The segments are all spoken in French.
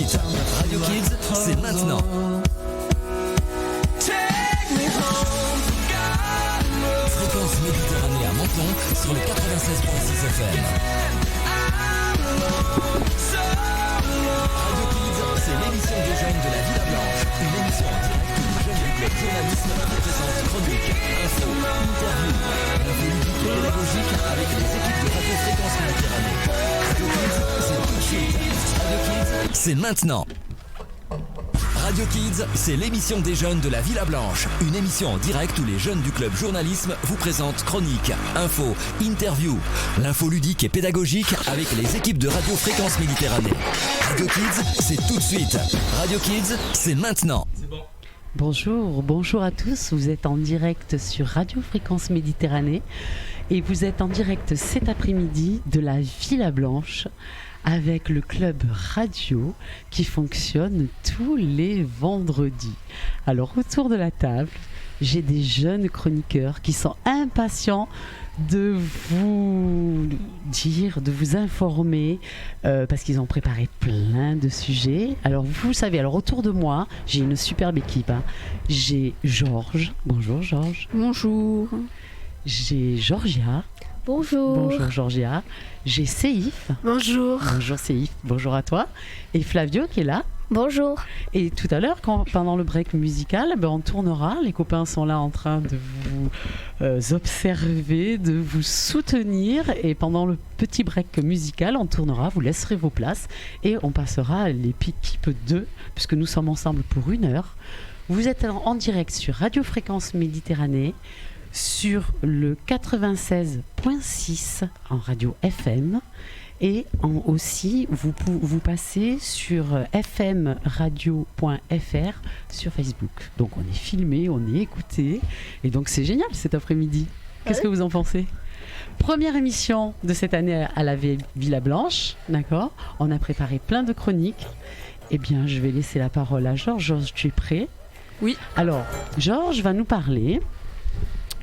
suite. Radio Kids, c'est maintenant. Fréquence Méditerranée à Menton sur le 96.6 FM. Radio Kids, c'est l'émission des jeunes de la Villa Blanche. Une émission en direct où les jeunes du club journalisme représentent chroniques, infos, interviews, l'info ludique et pédagogique avec les équipes de Radio Fréquence Méditerranée. Radio Kids, c'est tout de suite. Radio Kids, c'est maintenant. Radio Kids, c'est l'émission des jeunes de la Villa Blanche. Une émission en direct où les jeunes du club journalisme vous présentent chroniques, infos, interviews, l'info ludique et pédagogique avec les équipes de Radio Fréquence Méditerranée. Radio Kids, c'est tout de suite. Radio Kids, c'est maintenant. Bonjour à tous. Vous êtes en direct sur Radio Fréquence Méditerranée et vous êtes en direct cet après-midi de la Villa Blanche avec le club radio qui fonctionne tous les vendredis. Alors autour de la table, j'ai des jeunes chroniqueurs qui sont impatients de vous dire, de vous informer, parce qu'ils ont préparé plein de sujets. Alors vous savez, autour de moi, j'ai une superbe équipe. J'ai Georges. Bonjour Georges. Bonjour. J'ai Georgia. Bonjour. Bonjour Georgia. J'ai Seif. Bonjour. Bonjour Seif. Bonjour à toi. Et Flavio qui est là. Bonjour. Et tout à l'heure, pendant le break musical, on tournera. Les copains sont là en train de vous observer, de vous soutenir. Et pendant le petit break musical, on tournera, vous laisserez vos places. Et on passera à l'équipe 2, puisque nous sommes ensemble pour 1 heure. Vous êtes en direct sur Radio Fréquence Méditerranée, sur le 96.6 en radio FM et aussi vous passez sur fmradio.fr sur Facebook. Donc on est filmé, on est écouté et donc c'est génial cet après-midi. Qu'est-ce que vous en pensez ? Première émission de cette année à la Villa Blanche, d'accord ? On a préparé plein de chroniques. Eh bien, je vais laisser la parole à Georges. Georges, tu es prêt ? Oui. Alors, Georges va nous parler...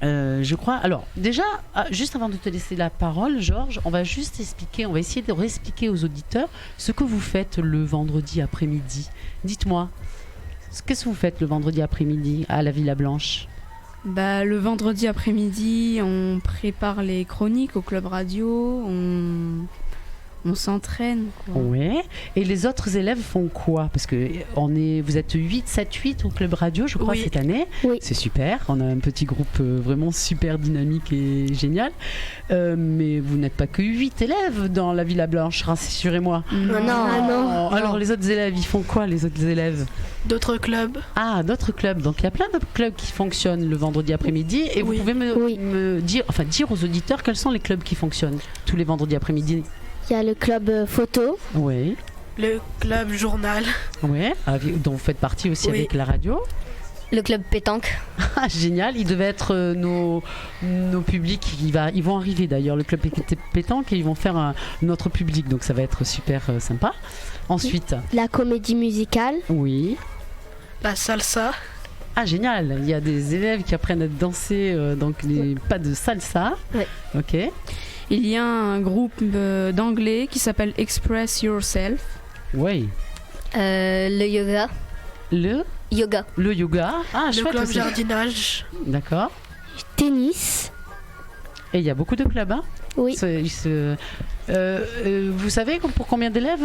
je crois. Alors, déjà, juste avant de te laisser la parole, Georges, on va essayer de réexpliquer aux auditeurs ce que vous faites le vendredi après-midi. Dites-moi, qu'est-ce que vous faites le vendredi après-midi à la Villa Blanche ? Le vendredi après-midi, on prépare les chroniques au club radio, on s'entraîne, quoi. Ouais. Et les autres élèves font quoi ? Parce que vous êtes 7-8 au club radio, je crois, cette année. Oui. C'est super. On a un petit groupe vraiment super dynamique et génial. Mais vous n'êtes pas que 8 élèves dans la Villa Blanche, rassurez-moi. Non. Alors, les autres élèves, ils font quoi, les autres élèves ? D'autres clubs. Ah, d'autres clubs. Donc, il y a plein de clubs qui fonctionnent le vendredi après-midi. Et vous pouvez me dire aux auditeurs quels sont les clubs qui fonctionnent tous les vendredis après-midi. Il y a le club photo. Oui. Le club journal. Oui, dont vous faites partie aussi avec la radio. Le club pétanque. Ah, génial, ils devaient être nos publics. Ils vont arriver d'ailleurs, le club pétanque, et ils vont faire notre public. Donc ça va être super sympa. Ensuite. La comédie musicale. Oui. La salsa. Ah, génial, il y a des élèves qui apprennent à danser, donc les pas de salsa. Oui. Ok. Il y a un groupe d'anglais qui s'appelle Express Yourself. Oui. Le yoga. Le yoga. Ah, le chouette club aussi. jardinage. D'accord. Tennis. Et il y a beaucoup de clubs, hein ? Oui. Vous savez pour combien d'élèves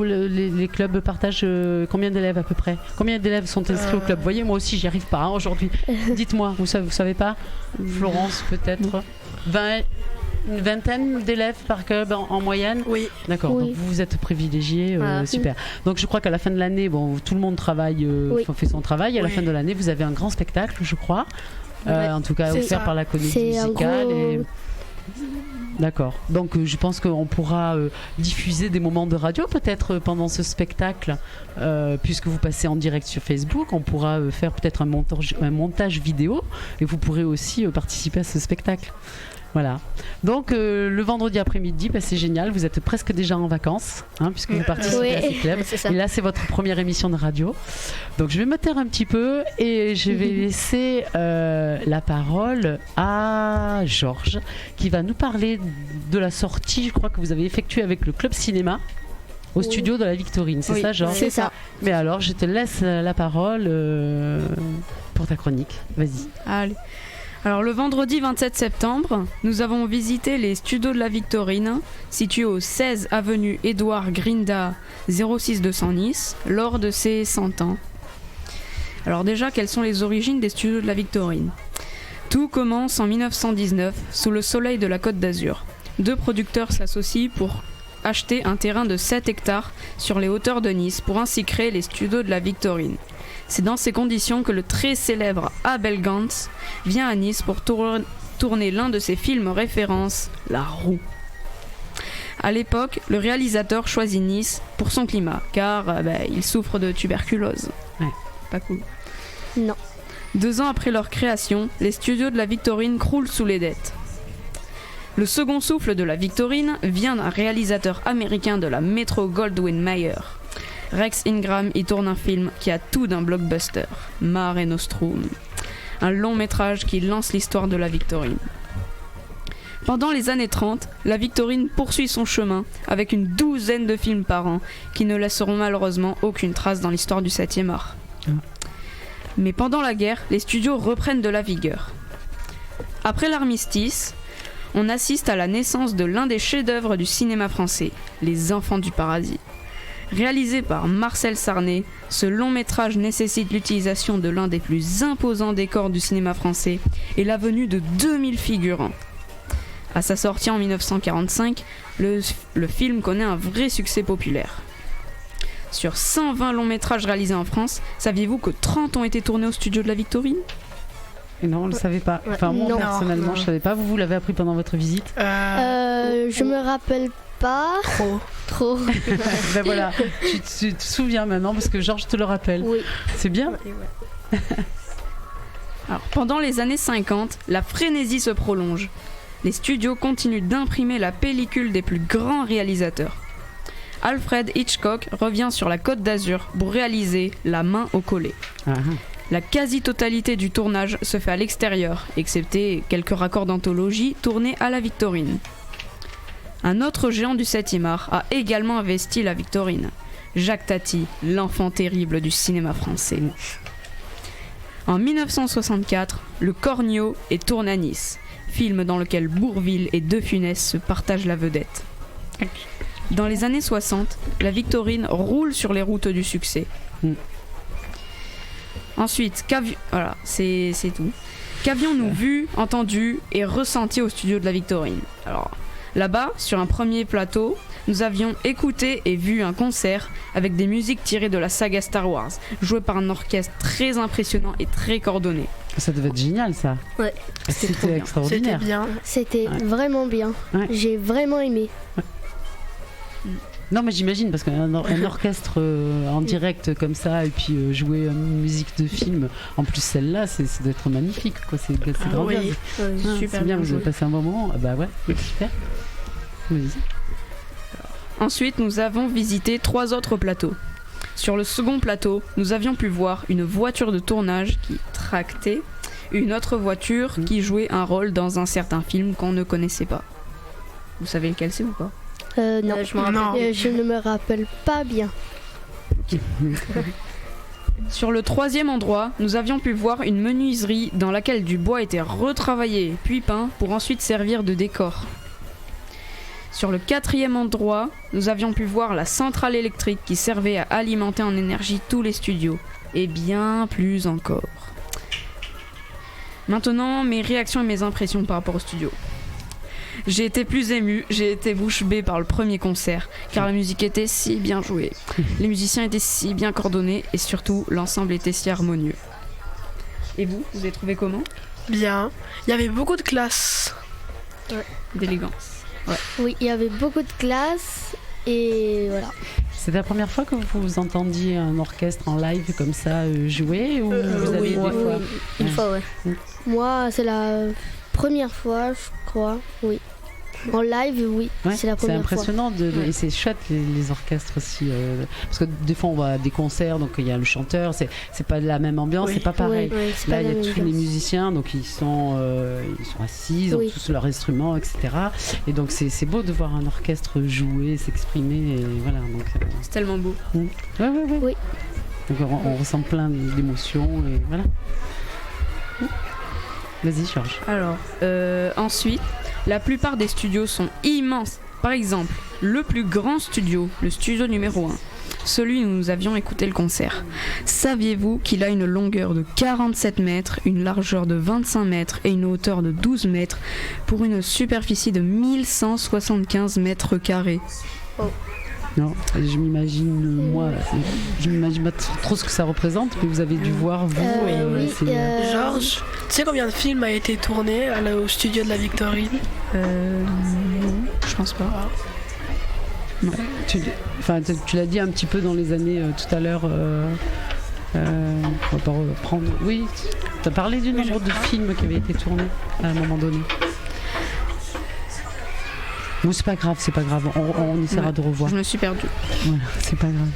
les clubs partagent combien d'élèves à peu près ? Combien d'élèves sont inscrits au club ? Vous voyez, moi aussi, j'y arrive pas aujourd'hui. Dites-moi, vous savez pas ? Florence, peut-être 20, une vingtaine d'élèves par club en moyenne ? Oui. D'accord, Oui. donc vous êtes privilégiés, super. Donc je crois qu'à la fin de l'année, tout le monde travaille, fait son travail. À la fin de l'année, vous avez un grand spectacle, je crois. En tout cas, offert par la comédie musicale. D'accord. Donc je pense qu'on pourra diffuser des moments de radio peut-être pendant ce spectacle, puisque vous passez en direct sur Facebook. On pourra faire peut-être un montage vidéo et vous pourrez aussi participer à ce spectacle. Voilà. Donc le vendredi après-midi, c'est génial. Vous êtes presque déjà en vacances, puisque vous participez à ces clubs. Et là, c'est votre première émission de radio. Donc je vais me taire un petit peu et je vais laisser la parole à Georges, qui va nous parler de la sortie, je crois, que vous avez effectuée avec le club cinéma. au studio de la Victorine, c'est Oui, ça, Georges? C'est ça. Mais alors, je te laisse la parole pour ta chronique. Vas-y. Allez. Alors le vendredi 27 septembre, nous avons visité les studios de la Victorine, situés au 16 avenue Édouard Grinda 06200 Nice, lors de ses 100 ans. Alors déjà, quelles sont les origines des studios de la Victorine? Tout commence en 1919, sous le soleil de la Côte d'Azur. Deux producteurs s'associent pour acheter un terrain de 7 hectares sur les hauteurs de Nice pour ainsi créer les studios de la Victorine. C'est dans ces conditions que le très célèbre Abel Gance vient à Nice pour tourner l'un de ses films référence, La Roue. À l'époque, le réalisateur choisit Nice pour son climat, car il souffre de tuberculose. Ouais. Pas cool. Non. 2 ans après leur création, les studios de la Victorine croulent sous les dettes. Le second souffle de la Victorine vient d'un réalisateur américain de la Metro-Goldwyn-Mayer. Rex Ingram y tourne un film qui a tout d'un blockbuster, Mare Nostrum, un long métrage qui lance l'histoire de la Victorine. Pendant les années 30, la Victorine poursuit son chemin avec une 12aine de films par an qui ne laisseront malheureusement aucune trace dans l'histoire du 7e art. Mais pendant la guerre, les studios reprennent de la vigueur. Après l'armistice, on assiste à la naissance de l'un des chefs-d'œuvre du cinéma français, Les Enfants du Paradis. Réalisé par Marcel Sarney, ce long métrage nécessite l'utilisation de l'un des plus imposants décors du cinéma français et la venue de 2000 figurants. À sa sortie en 1945, le film connaît un vrai succès populaire. Sur 120 longs métrages réalisés en France, saviez-vous que 30 ont été tournés au studio de la Victorine? Et non, on ne le savait pas. Enfin, moi, Non. personnellement, Non. je ne savais pas. Vous l'avez appris pendant votre visite? Je me rappelle pas trop. Ben voilà, tu te souviens maintenant parce que Georges te le rappelle. Oui. C'est bien. Alors, pendant les années 50, la frénésie se prolonge. Les studios continuent d'imprimer la pellicule des plus grands réalisateurs. Alfred Hitchcock revient sur la Côte d'Azur pour réaliser La Main au collet. Ah, La quasi-totalité du tournage se fait à l'extérieur, excepté quelques raccords d'anthologie tournés à la Victorine. Un autre géant du 7e art a également investi la Victorine. Jacques Tati, l'enfant terrible du cinéma français. En 1964, Le Cornio est tourné à Nice, film dans lequel Bourvil et De Funès se partagent la vedette. Dans les années 60, la Victorine roule sur les routes du succès. Ensuite, voilà, c'est tout. Qu'avions-nous vu, entendu et ressenti au studio de la Victorine? Alors, là-bas, sur un premier plateau, nous avions écouté et vu un concert avec des musiques tirées de la saga Star Wars, jouées par un orchestre très impressionnant et très coordonné. ça devait être génial, ça. Ouais. C'était trop C'était bien. C'était extraordinaire. bien. C'était Ouais. vraiment bien. Ouais. J'ai vraiment aimé. Non, mais j'imagine, parce qu'un orchestre en direct comme ça, et puis jouer une musique de film, en plus celle-là, ça doit être magnifique, quoi. C'est grandiose. oui. Ah, Super c'est bien, vous joué. avez passé un bon moment. Ah bah ouais, c'est super. Vas-y. Ensuite, nous avons visité 3 autres plateaux. Sur le second plateau, nous avions pu voir une voiture de tournage qui tractait une autre voiture qui jouait un rôle dans un certain film qu'on ne connaissait pas. Vous savez lequel c'est ou pas? Non, je me rappelle. Non. Je ne me rappelle pas bien. Sur le 3e endroit, nous avions pu voir une menuiserie dans laquelle du bois était retravaillé puis peint pour ensuite servir de décor. Sur le 4e endroit, nous avions pu voir la centrale électrique qui servait à alimenter en énergie tous les studios, et bien plus encore. Maintenant, mes réactions et mes impressions par rapport au studio. J'ai été plus émue, j'ai été bouche bée par le premier concert, car la musique était si bien jouée, les musiciens étaient si bien coordonnés, et surtout, l'ensemble était si harmonieux. Et vous avez trouvé comment? Bien. Il y avait beaucoup de classe. D'élégance. Oui, il y avait beaucoup de classes et voilà. C'est la première fois que vous entendiez un orchestre en live comme ça jouer, ou vous avez oui. des fois Une fois, ouais. Moi, c'est la première fois, je crois. Oui. En live, oui, Ouais, c'est la première fois. impressionnant et c'est chouette les orchestres aussi parce que des fois on va à des concerts donc il y a le chanteur, c'est pas la même ambiance, Oui. c'est pas pareil. Oui, c'est Là pas il y la a même tous les ambiance. musiciens donc ils sont assis, ils ont Oui. tous leurs instruments, etc. Et donc c'est beau de voir un orchestre jouer, s'exprimer et voilà donc. C'est tellement beau. Ouais. Oui. Donc on ressent plein d'émotions et voilà. Vas-y Georges. Alors, ensuite, la plupart des studios sont immenses. Par exemple, le plus grand studio, le studio numéro 1, celui où nous avions écouté le concert. Saviez-vous qu'il a une longueur de 47 mètres, une largeur de 25 mètres et une hauteur de 12 mètres pour une superficie de 1175 mètres carrés? Non, je m'imagine pas trop ce que ça représente, mais vous avez dû voir vous. Oui, c'est- Georges, tu sais combien de films a été tourné au studio de la Victorine? Non, je pense pas. Tu l'as dit un petit peu dans les années tout à l'heure. On va pas reprendre. Oui, tu as parlé du nombre de films qui avaient été tournés à un moment donné. Bon, c'est pas grave, on essaiera de revoir. Je me suis perdue. Voilà, c'est pas grave.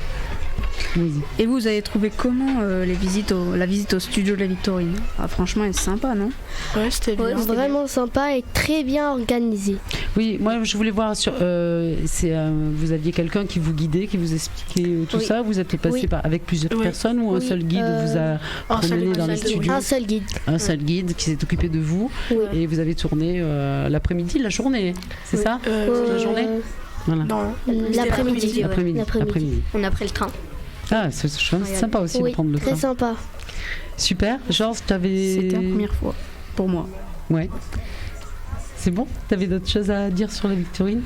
Vas-y. Et vous avez trouvé comment la visite au studio de la Victorine? Ah, franchement, elle est sympa, non? Ouais, c'était bien. Vraiment sympa et très bien organisé. Oui, moi je voulais voir sur. Vous aviez quelqu'un qui vous guidait, qui vous expliquait tout Oui. ça. Vous êtes passé Oui. avec plusieurs Oui. personnes ou un Oui, seul guide vous a promené dans les studios? Un seul guide. Un seul guide qui s'est occupé de vous Oui. et vous avez tourné l'après-midi, la journée, c'est ça? Toute la journée? Voilà. Non, L'après-midi. L'après-midi. On a pris le train. Ah, c'est sympa aussi Oui, de prendre le très train. sympa. Super. Georges, t'avais. C'était la première fois pour moi. Ouais. C'est bon? T'avais d'autres choses à dire sur la Victorine?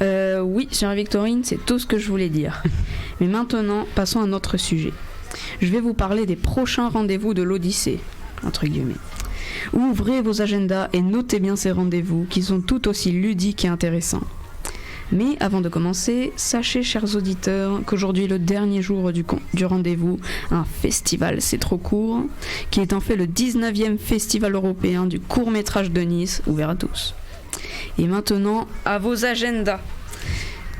Oui, sur la Victorine, c'est tout ce que je voulais dire. Mais maintenant, passons à un autre sujet. Je vais vous parler des prochains rendez-vous de l'Odyssée, entre guillemets. Ouvrez vos agendas et notez bien ces rendez-vous qui sont tout aussi ludiques et intéressants. Mais avant de commencer, sachez, chers auditeurs, qu'aujourd'hui est le dernier jour du rendez-vous, un festival, c'est trop court, qui est en fait le 19e festival européen du court-métrage de Nice, ouvert à tous. Et maintenant, à vos agendas.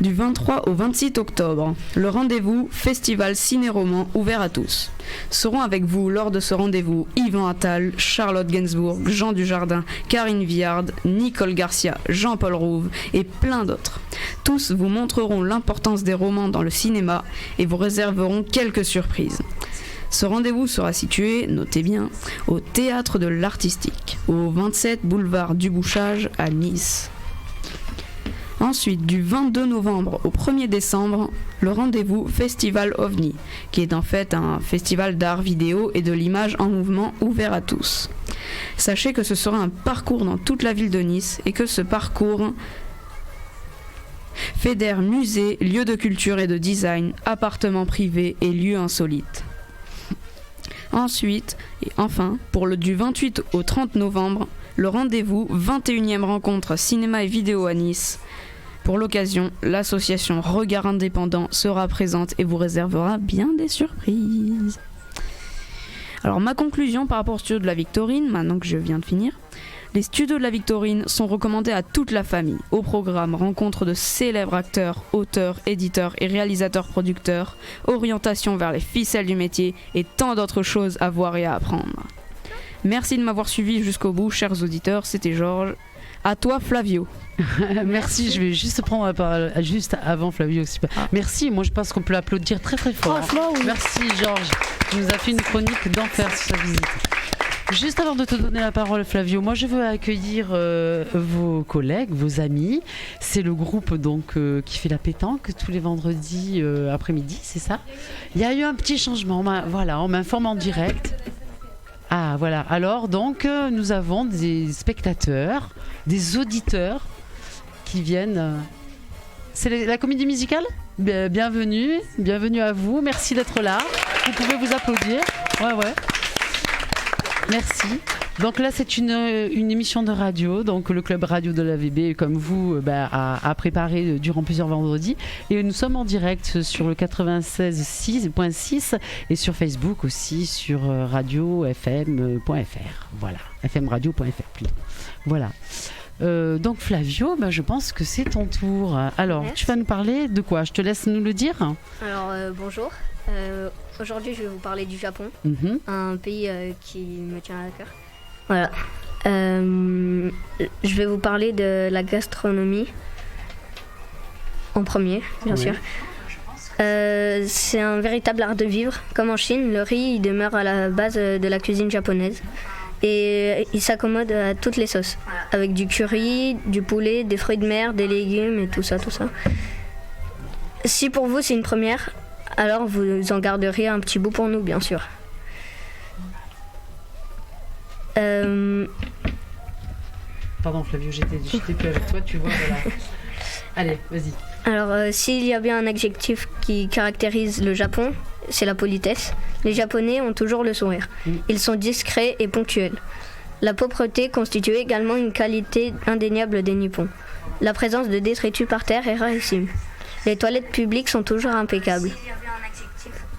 Du 23 au 26 octobre, le rendez-vous Festival Ciné-Roman ouvert à tous. Seront avec vous lors de ce rendez-vous Yvan Attal, Charlotte Gainsbourg, Jean Dujardin, Karine Viard, Nicole Garcia, Jean-Paul Rouve et plein d'autres. Tous vous montreront l'importance des romans dans le cinéma et vous réserveront quelques surprises. Ce rendez-vous sera situé, notez bien, au Théâtre de l'Artistique, au 27 boulevard du Bouchage à Nice. Ensuite, du 22 novembre au 1er décembre, le rendez-vous Festival OVNI, qui est en fait un festival d'art vidéo et de l'image en mouvement ouvert à tous. Sachez que ce sera un parcours dans toute la ville de Nice et que ce parcours fédère musées, lieux de culture et de design, appartements privés et lieux insolites. Ensuite, et enfin, du 28 au 30 novembre, le rendez-vous 21e rencontre cinéma et vidéo à Nice. Pour l'occasion, l'association Regard Indépendant sera présente et vous réservera bien des surprises. Alors ma conclusion par rapport au studio de la Victorine, maintenant que je viens de finir, les studios de la Victorine sont recommandés à toute la famille. Au programme, rencontre de célèbres acteurs, auteurs, éditeurs et réalisateurs-producteurs, orientation vers les ficelles du métier et tant d'autres choses à voir et à apprendre. Merci de m'avoir suivi jusqu'au bout, chers auditeurs, c'était Georges. À toi, Flavio. Merci, je vais juste prendre la parole juste avant Flavio aussi. Merci, moi je pense qu'on peut l'applaudir très très fort. Franchement, oui. Merci Georges, tu nous as fait une chronique d'enfer sur sa visite. Juste avant de te donner la parole Flavio, moi je veux accueillir vos collègues, vos amis. C'est le groupe donc qui fait la pétanque tous les vendredis après-midi, c'est ça? Il y a eu un petit changement, voilà, on m'informe en direct. Ah voilà, alors donc nous avons des spectateurs, des auditeurs qui viennent. C'est la comédie musicale? Bienvenue à vous, merci d'être là. Vous pouvez vous applaudir. Ouais. Merci. Donc là c'est une émission de radio, donc le club radio de l'AVB comme vous a préparé durant plusieurs vendredis et nous sommes en direct sur le 96.6 et sur Facebook aussi sur radio-fm.fr. Voilà, fmradio.fr plutôt. Voilà. Donc Flavio, je pense que c'est ton tour. Alors, Merci. tu vas nous parler de quoi? Je te laisse nous le dire. Alors bonjour, aujourd'hui je vais vous parler du Japon, Mhm. un pays qui me tient à cœur. Voilà. Je vais vous parler de la gastronomie en premier, bien Oui. sûr. C'est un véritable art de vivre. Comme en Chine, le riz il demeure à la base de la cuisine japonaise et il s'accommode à toutes les sauces, avec du curry, du poulet, des fruits de mer, des légumes et tout ça, tout ça. Si pour vous c'est une première, alors vous en garderez un petit bout pour nous, bien sûr. Pardon Flavio, j'étais plus avec toi, tu vois, voilà. Allez, vas-y. Alors, s'il y a bien un adjectif qui caractérise le Japon, c'est la politesse. Les Japonais ont toujours le sourire. Ils sont discrets et ponctuels. La propreté constitue également une qualité indéniable des Nippons. La présence de détritus par terre est rarissime. Les toilettes publiques sont toujours impeccables.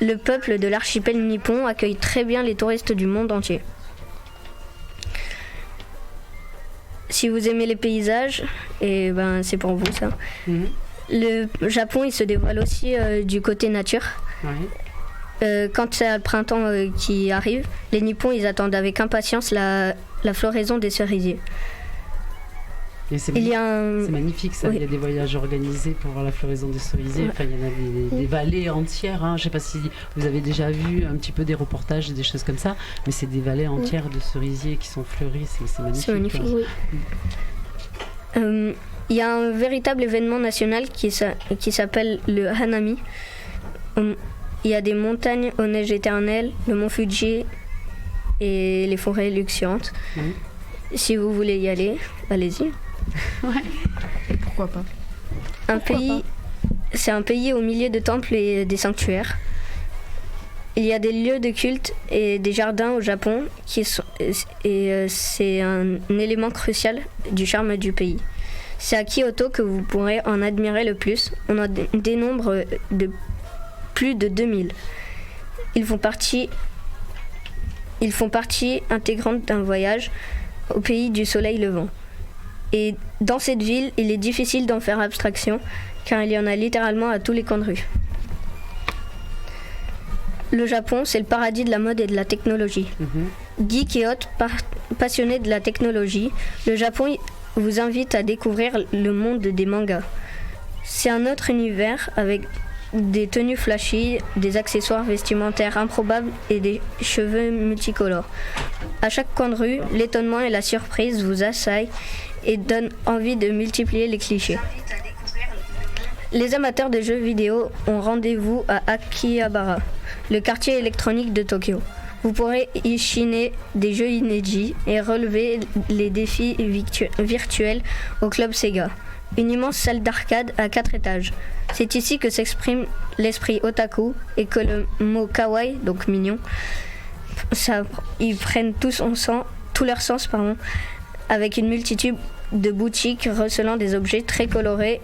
Le peuple de l'archipel nippon accueille très bien les touristes du monde entier. Si vous aimez les paysages, et c'est pour vous ça. Mhm. Le Japon, il se dévoile aussi du côté nature. Ouais. Quand c'est le printemps qui arrive, les Nippons, ils attendent avec impatience la floraison des cerisiers. Et c'est Il y a un... C'est magnifique ça, Oui. il y a des voyages organisés pour voir la floraison des cerisiers, Ouais. enfin il y en a des vallées entières, hein. Je ne sais pas si vous avez déjà vu un petit peu des reportages et des choses comme ça, mais c'est des vallées entières de cerisiers qui sont fleuris, c'est magnifique. C'est magnifique. Ouais. Oui. Il y a un véritable événement national qui s'appelle le Hanami. Il y a des montagnes aux neiges éternelles, le mont Fuji et les forêts luxuriantes. Mhm. Si Si vous voulez y aller, allez-y. Pourquoi pas? C'est un pays au milieu de temples et des sanctuaires. Il y a des lieux de culte et des jardins au Japon c'est un élément crucial du charme du pays. C'est à Kyoto que vous pourrez en admirer le plus. On en dénombre de plus de 2000. Ils font partie intégrante d'un voyage au pays du soleil levant. Et dans cette ville, il est difficile d'en faire abstraction, car il y en a littéralement à tous les coins de rue. Le Japon, c'est le paradis de la mode et de la technologie. Mhm. Geek et hot, passionné de la technologie, le Japon vous invite à découvrir le monde des mangas. C'est un autre univers avec des tenues flashy, des accessoires vestimentaires improbables et des cheveux multicolores. À chaque coin de rue, l'étonnement et la surprise vous assaillent et donnent envie de multiplier les clichés. Les amateurs de jeux vidéo ont rendez-vous à Akihabara, le quartier électronique de Tokyo. Vous pourrez y chiner des jeux inédits et relever les défis virtuels au club Sega, une immense salle d'arcade à 4 étages. C'est ici que s'exprime l'esprit otaku et que le mot kawaii, donc mignon, ils prennent tout leur sens, avec une multitude de boutiques recelant des objets très colorés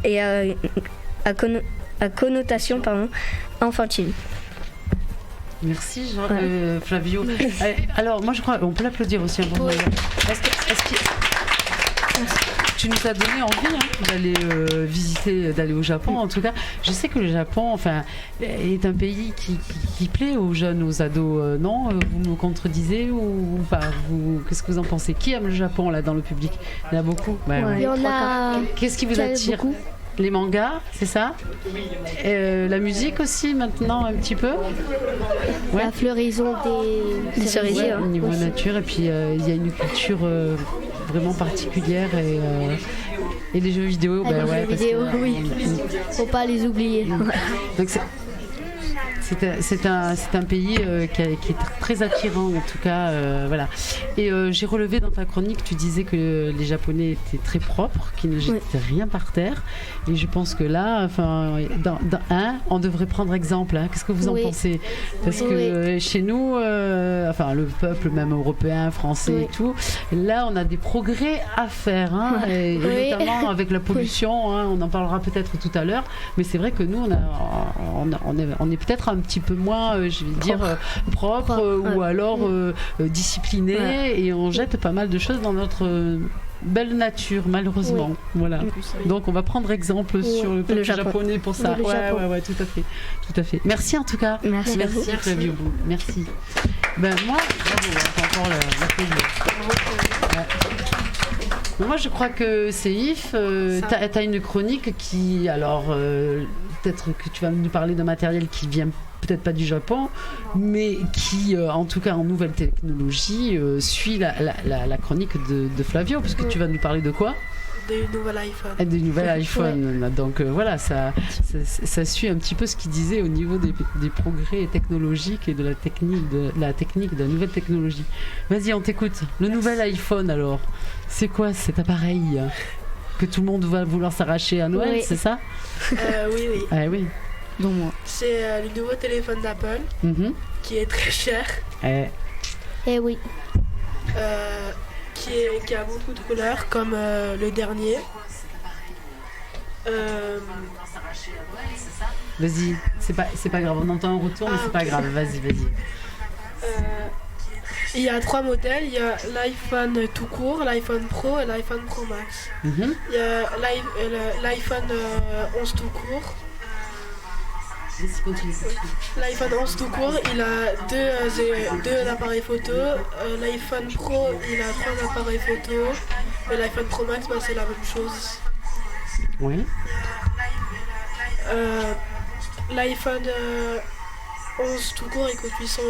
et à connotation enfantine. Merci Voilà. Flavio. Alors moi je crois, on peut l'applaudir aussi un bon moment. Tu nous as donné envie d'aller visiter, d'aller au Japon. En tout cas, je sais que le Japon, est un pays qui plaît aux jeunes, aux ados. Non, vous me contredisez ou pas? Qu'est-ce que vous en pensez? Qui aime le Japon là dans le public? Il y en a beaucoup. Ouais. Il y en a Qu'est-ce qui vous qui aiment attire? beaucoup. Les mangas, c'est ça? La musique aussi maintenant un petit peu. Ouais. La floraison des cerisiers. Au niveau nature, et puis il y a une culture vraiment particulière et les jeux vidéo. Les jeux parce vidéo, que, oui. Faut pas les oublier. donc c'est un pays qui est très attirant en tout cas, voilà. Et j'ai relevé dans ta chronique, tu disais que les Japonais étaient très propres, qu'ils ne jetaient rien par terre. Et je pense que là, on devrait prendre exemple. Qu'est-ce que vous en Oui. pensez? Parce que chez nous, le peuple même européen, français et tout, là on a des progrès à faire, et Oui. notamment avec la pollution. On en parlera peut-être tout à l'heure. Mais c'est vrai que nous, on est peut-être un petit peu moins, je vais dire, propre ou alors discipliné, et on jette pas mal de choses dans belle nature, malheureusement. Voilà. Donc on va prendre exemple sur le peuple japonais pour ça. Ouais, tout à fait. Merci en tout cas. Merci à vous. Flavio. Merci. Ben moi, bravo, t'as encore la moi je crois que c'est Yves, t'as une chronique qui, alors peut-être que tu vas nous parler d'un matériel qui vient peut-être pas du Japon, mais qui, en tout cas en nouvelle technologie, suit la chronique de Flavio, puisque tu vas nous parler de quoi ? Des nouveaux iPhones. Des nouvelles iPhones. Donc voilà, ça suit un petit peu ce qu'il disait au niveau des progrès technologiques et de la technique, de la nouvelle technologie. Vas-y, on t'écoute. Le nouvel iPhone alors, c'est quoi cet appareil que tout le monde va vouloir s'arracher à Noël, c'est ça ? Oui. Ah oui. Dont moi. C'est le nouveau téléphone d'Apple qui est très cher. Eh oui. Qui a beaucoup de couleurs comme le dernier. Vas-y, c'est pas grave, on entend un retour, mais c'est pas grave, vas-y. Il y a 3 modèles, il y a l'iPhone tout court, l'iPhone Pro et l'iPhone Pro Max. Il y a l'iPhone 11 tout court. L'iPhone 11 tout court, il a deux appareils photo. L'iPhone Pro, il a 3 appareils photo. Et l'iPhone Pro Max, c'est la même chose. Oui. L'iPhone 11 tout court, il coûte 800 €.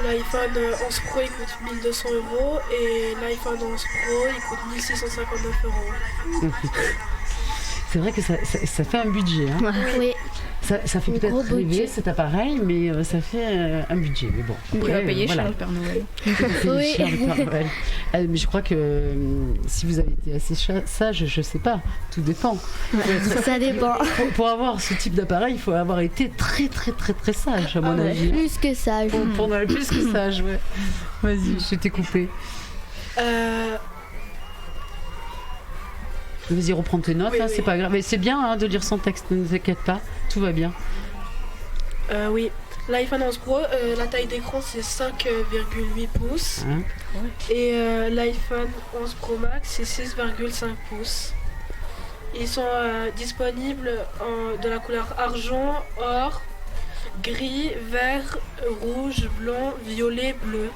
L'iPhone 11 Pro, il coûte 1200 €. Et l'iPhone 11 Pro, il coûte 1659 €. C'est vrai que ça fait un budget. Hein. Oui. Ça fait peut-être rêver cet appareil, mais ça fait un budget. Mais bon, après, il va payer cher le Père Noël. Cher le Père Noël. Mais je crois que si vous avez été assez sage, je sais pas, tout dépend. Ça dépend. Pour avoir ce type d'appareil, il faut avoir été très très très très sage, à mon avis. Plus que sage. Pour Noël, plus que sage, ouais. Vas-y, je t'ai coupé. Vas-y, reprends tes notes, c'est pas grave. Mais c'est bien de lire son texte, ne t'inquiète pas, tout va bien. Oui, l'iPhone 11 Pro, la taille d'écran c'est 5,8 pouces. Et l'iPhone 11 Pro Max c'est 6,5 pouces. Ils sont disponibles de la couleur argent, or, gris, vert, rouge, blanc, violet, bleu.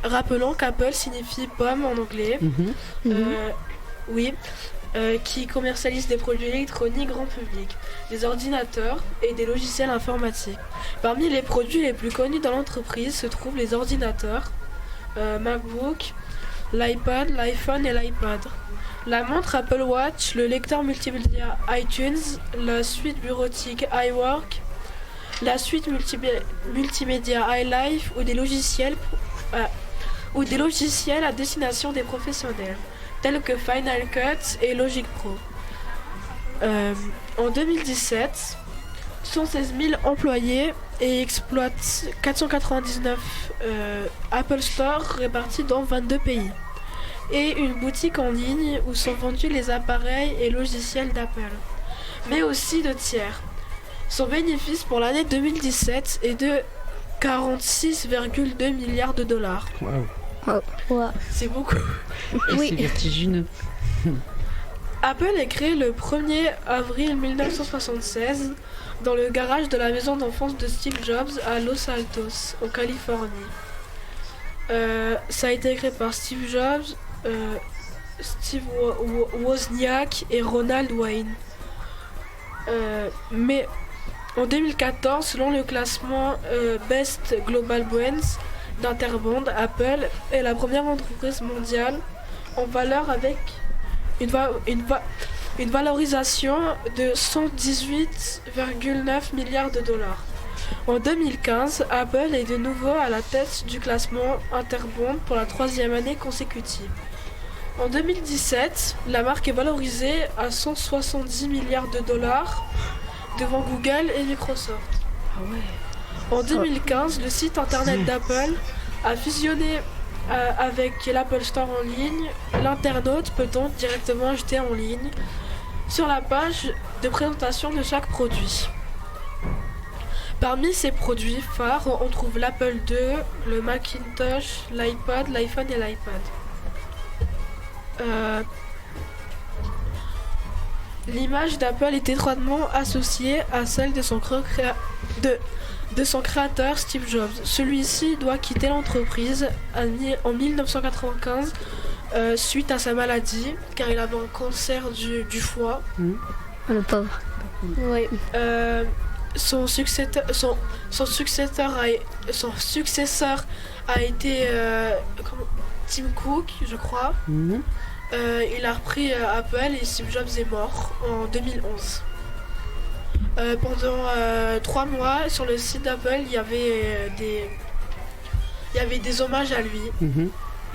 Rappelons qu'Apple signifie pomme en anglais. Qui commercialise des produits électroniques grand public, des ordinateurs et des logiciels informatiques. Parmi les produits les plus connus dans l'entreprise se trouvent les ordinateurs, MacBook, l'iPad, l'iPhone et l'iPad. La montre Apple Watch, le lecteur multimédia iTunes, la suite bureautique iWork, la suite multimédia iLife ou des logiciels à destination des professionnels, tels que Final Cut et Logic Pro. En 2017, 116 000 employés et exploitent 499 Apple Store répartis dans 22 pays. Et une boutique en ligne où sont vendus les appareils et logiciels d'Apple, mais aussi de tiers. Son bénéfice pour l'année 2017 est de 46,2 milliards de dollars. Wow. C'est beaucoup. C'est vertigineux. Apple est créé le 1er avril 1976 dans le garage de la maison d'enfance de Steve Jobs à Los Altos, en Californie. Ça a été créé par Steve Jobs, Steve Wozniak et Ronald Wayne. Mais en 2014, selon le classement Best Global Brands d'Interband, Apple est la première entreprise mondiale en valeur avec une valorisation de 118,9 milliards de dollars. En 2015, Apple est de nouveau à la tête du classement Interband pour la 3e année consécutive. En 2017, la marque est valorisée à 170 milliards de dollars devant Google et Microsoft. En 2015, le site internet d'Apple a fusionné avec l'Apple Store en ligne. L'internaute peut donc directement acheter en ligne sur la page de présentation de chaque produit. Parmi ses produits phares, on trouve l'Apple II, le Macintosh, l'iPod, l'iPhone et l'iPad. L'image d'Apple est étroitement associée à celle de son créateur Steve Jobs. Celui-ci doit quitter l'entreprise en 1995 suite à sa maladie, car il avait un cancer du foie. Oh, le pauvre. Oui. Son successeur a été Tim Cook, je crois. Il a repris Apple et Steve Jobs est mort en 2011. Pendant 3 mois, sur le site d'Apple, il y avait des hommages à lui.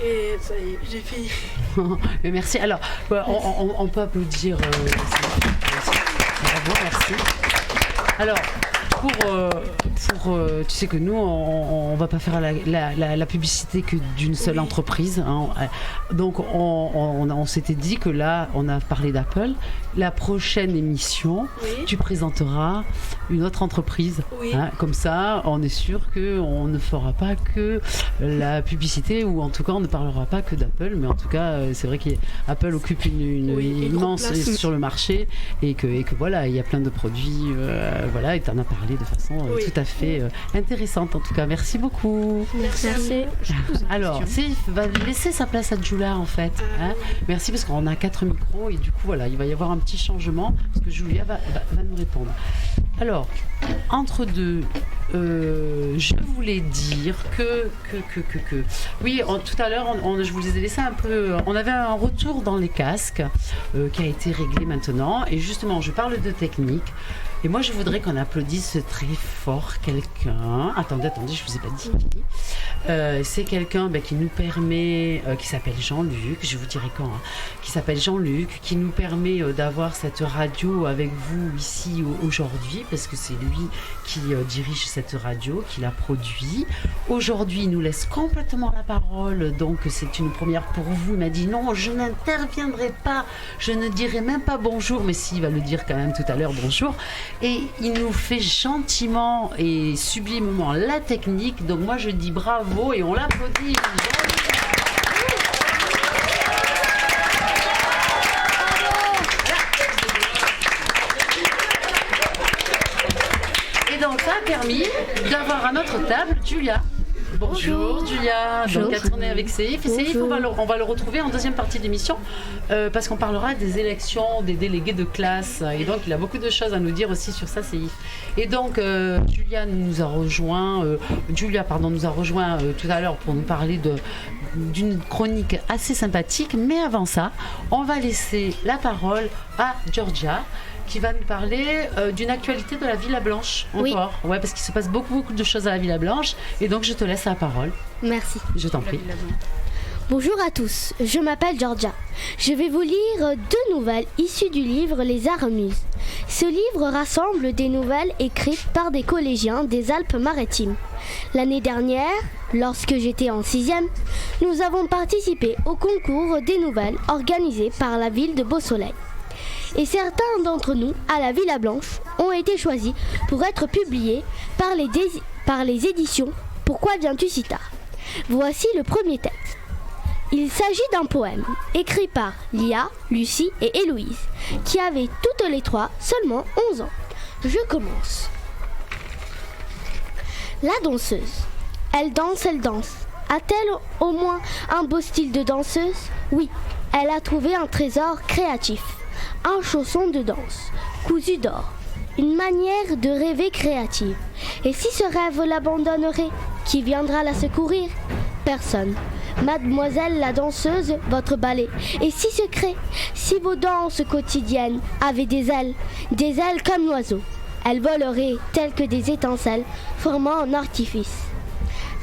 Et ça y est, j'ai fini. Mais merci. Alors, on peut applaudir. Bravo, merci. Alors, tu sais que nous, on va pas faire la publicité que d'une seule entreprise. Hein. Donc, on s'était dit que là, on a parlé d'Apple. La prochaine émission, tu présenteras une autre entreprise. Hein. Comme ça, on est sûr qu'on ne fera pas que la publicité, ou en tout cas, on ne parlera pas que d'Apple. Mais en tout cas, c'est vrai qu'Apple occupe une immense place sur le marché et que voilà, il y a plein de produits. Voilà, et tu en as parlé de façon tout à fait intéressante. En tout cas, merci beaucoup. Merci. Alors, Seif va laisser sa place à Julia en fait. Hein. Merci, parce qu'on a 4 micros et du coup, voilà, il va y avoir un petit changement parce que Julia va nous répondre. Alors, entre deux, je voulais dire que oui, tout à l'heure, je vous ai laissé un peu. On avait un retour dans les casques qui a été réglé maintenant, et justement, je parle de technique. Et moi, je voudrais qu'on applaudisse très fort quelqu'un. Attendez, je vous ai pas dit qui. C'est quelqu'un qui nous permet, qui s'appelle Jean-Luc, je vous dirai quand, qui s'appelle Jean-Luc, qui nous permet d'avoir cette radio avec vous ici aujourd'hui, parce que c'est lui qui dirige cette radio, qui la produit. Aujourd'hui, il nous laisse complètement la parole, donc c'est une première pour vous. Il m'a dit non, je n'interviendrai pas, je ne dirai même pas bonjour, mais si, il va le dire quand même tout à l'heure, bonjour. Et il nous fait gentiment et sublimement la technique. Donc moi je dis bravo et on l'applaudit. Et donc ça a permis d'avoir à notre table Julia. Bonjour Julia, donc à tourner avec Seif. Et Seif, on va le retrouver en deuxième partie de l'émission parce qu'on parlera des élections des délégués de classe, et donc il a beaucoup de choses à nous dire aussi sur ça, Seif. Et donc Julia nous a rejoint tout à l'heure pour nous parler d'une chronique assez sympathique, mais avant ça, on va laisser la parole à Georgia, qui va nous parler d'une actualité de la Villa Blanche encore. Oui. Ouais, parce qu'il se passe beaucoup de choses à la Villa Blanche, et donc je te laisse la parole. Merci. Je t'en prie. Bonjour à tous, je m'appelle Georgia. Je vais vous lire 2 nouvelles issues du livre Les Aramuses. Ce livre rassemble des nouvelles écrites par des collégiens des Alpes-Maritimes. L'année dernière, lorsque j'étais en 6e, nous avons participé au concours des nouvelles organisé par la ville de Beausoleil. Et certains d'entre nous, à la Villa Blanche, ont été choisis pour être publiés par les éditions Pourquoi viens-tu si tard ? Voici le premier texte. Il s'agit d'un poème écrit par Lia, Lucie et Héloïse, qui avaient toutes les 3 seulement 11 ans. Je commence. La danseuse. Elle danse. A-t-elle au moins un beau style de danseuse ? Oui, elle a trouvé un trésor créatif. Un chausson de danse, cousu d'or, une manière de rêver créative. Et si ce rêve l'abandonnerait, qui viendra la secourir ? Personne. Mademoiselle la danseuse, votre ballet est si secret. Si vos danses quotidiennes avaient des ailes comme l'oiseau, elles voleraient telles que des étincelles, formant un artifice.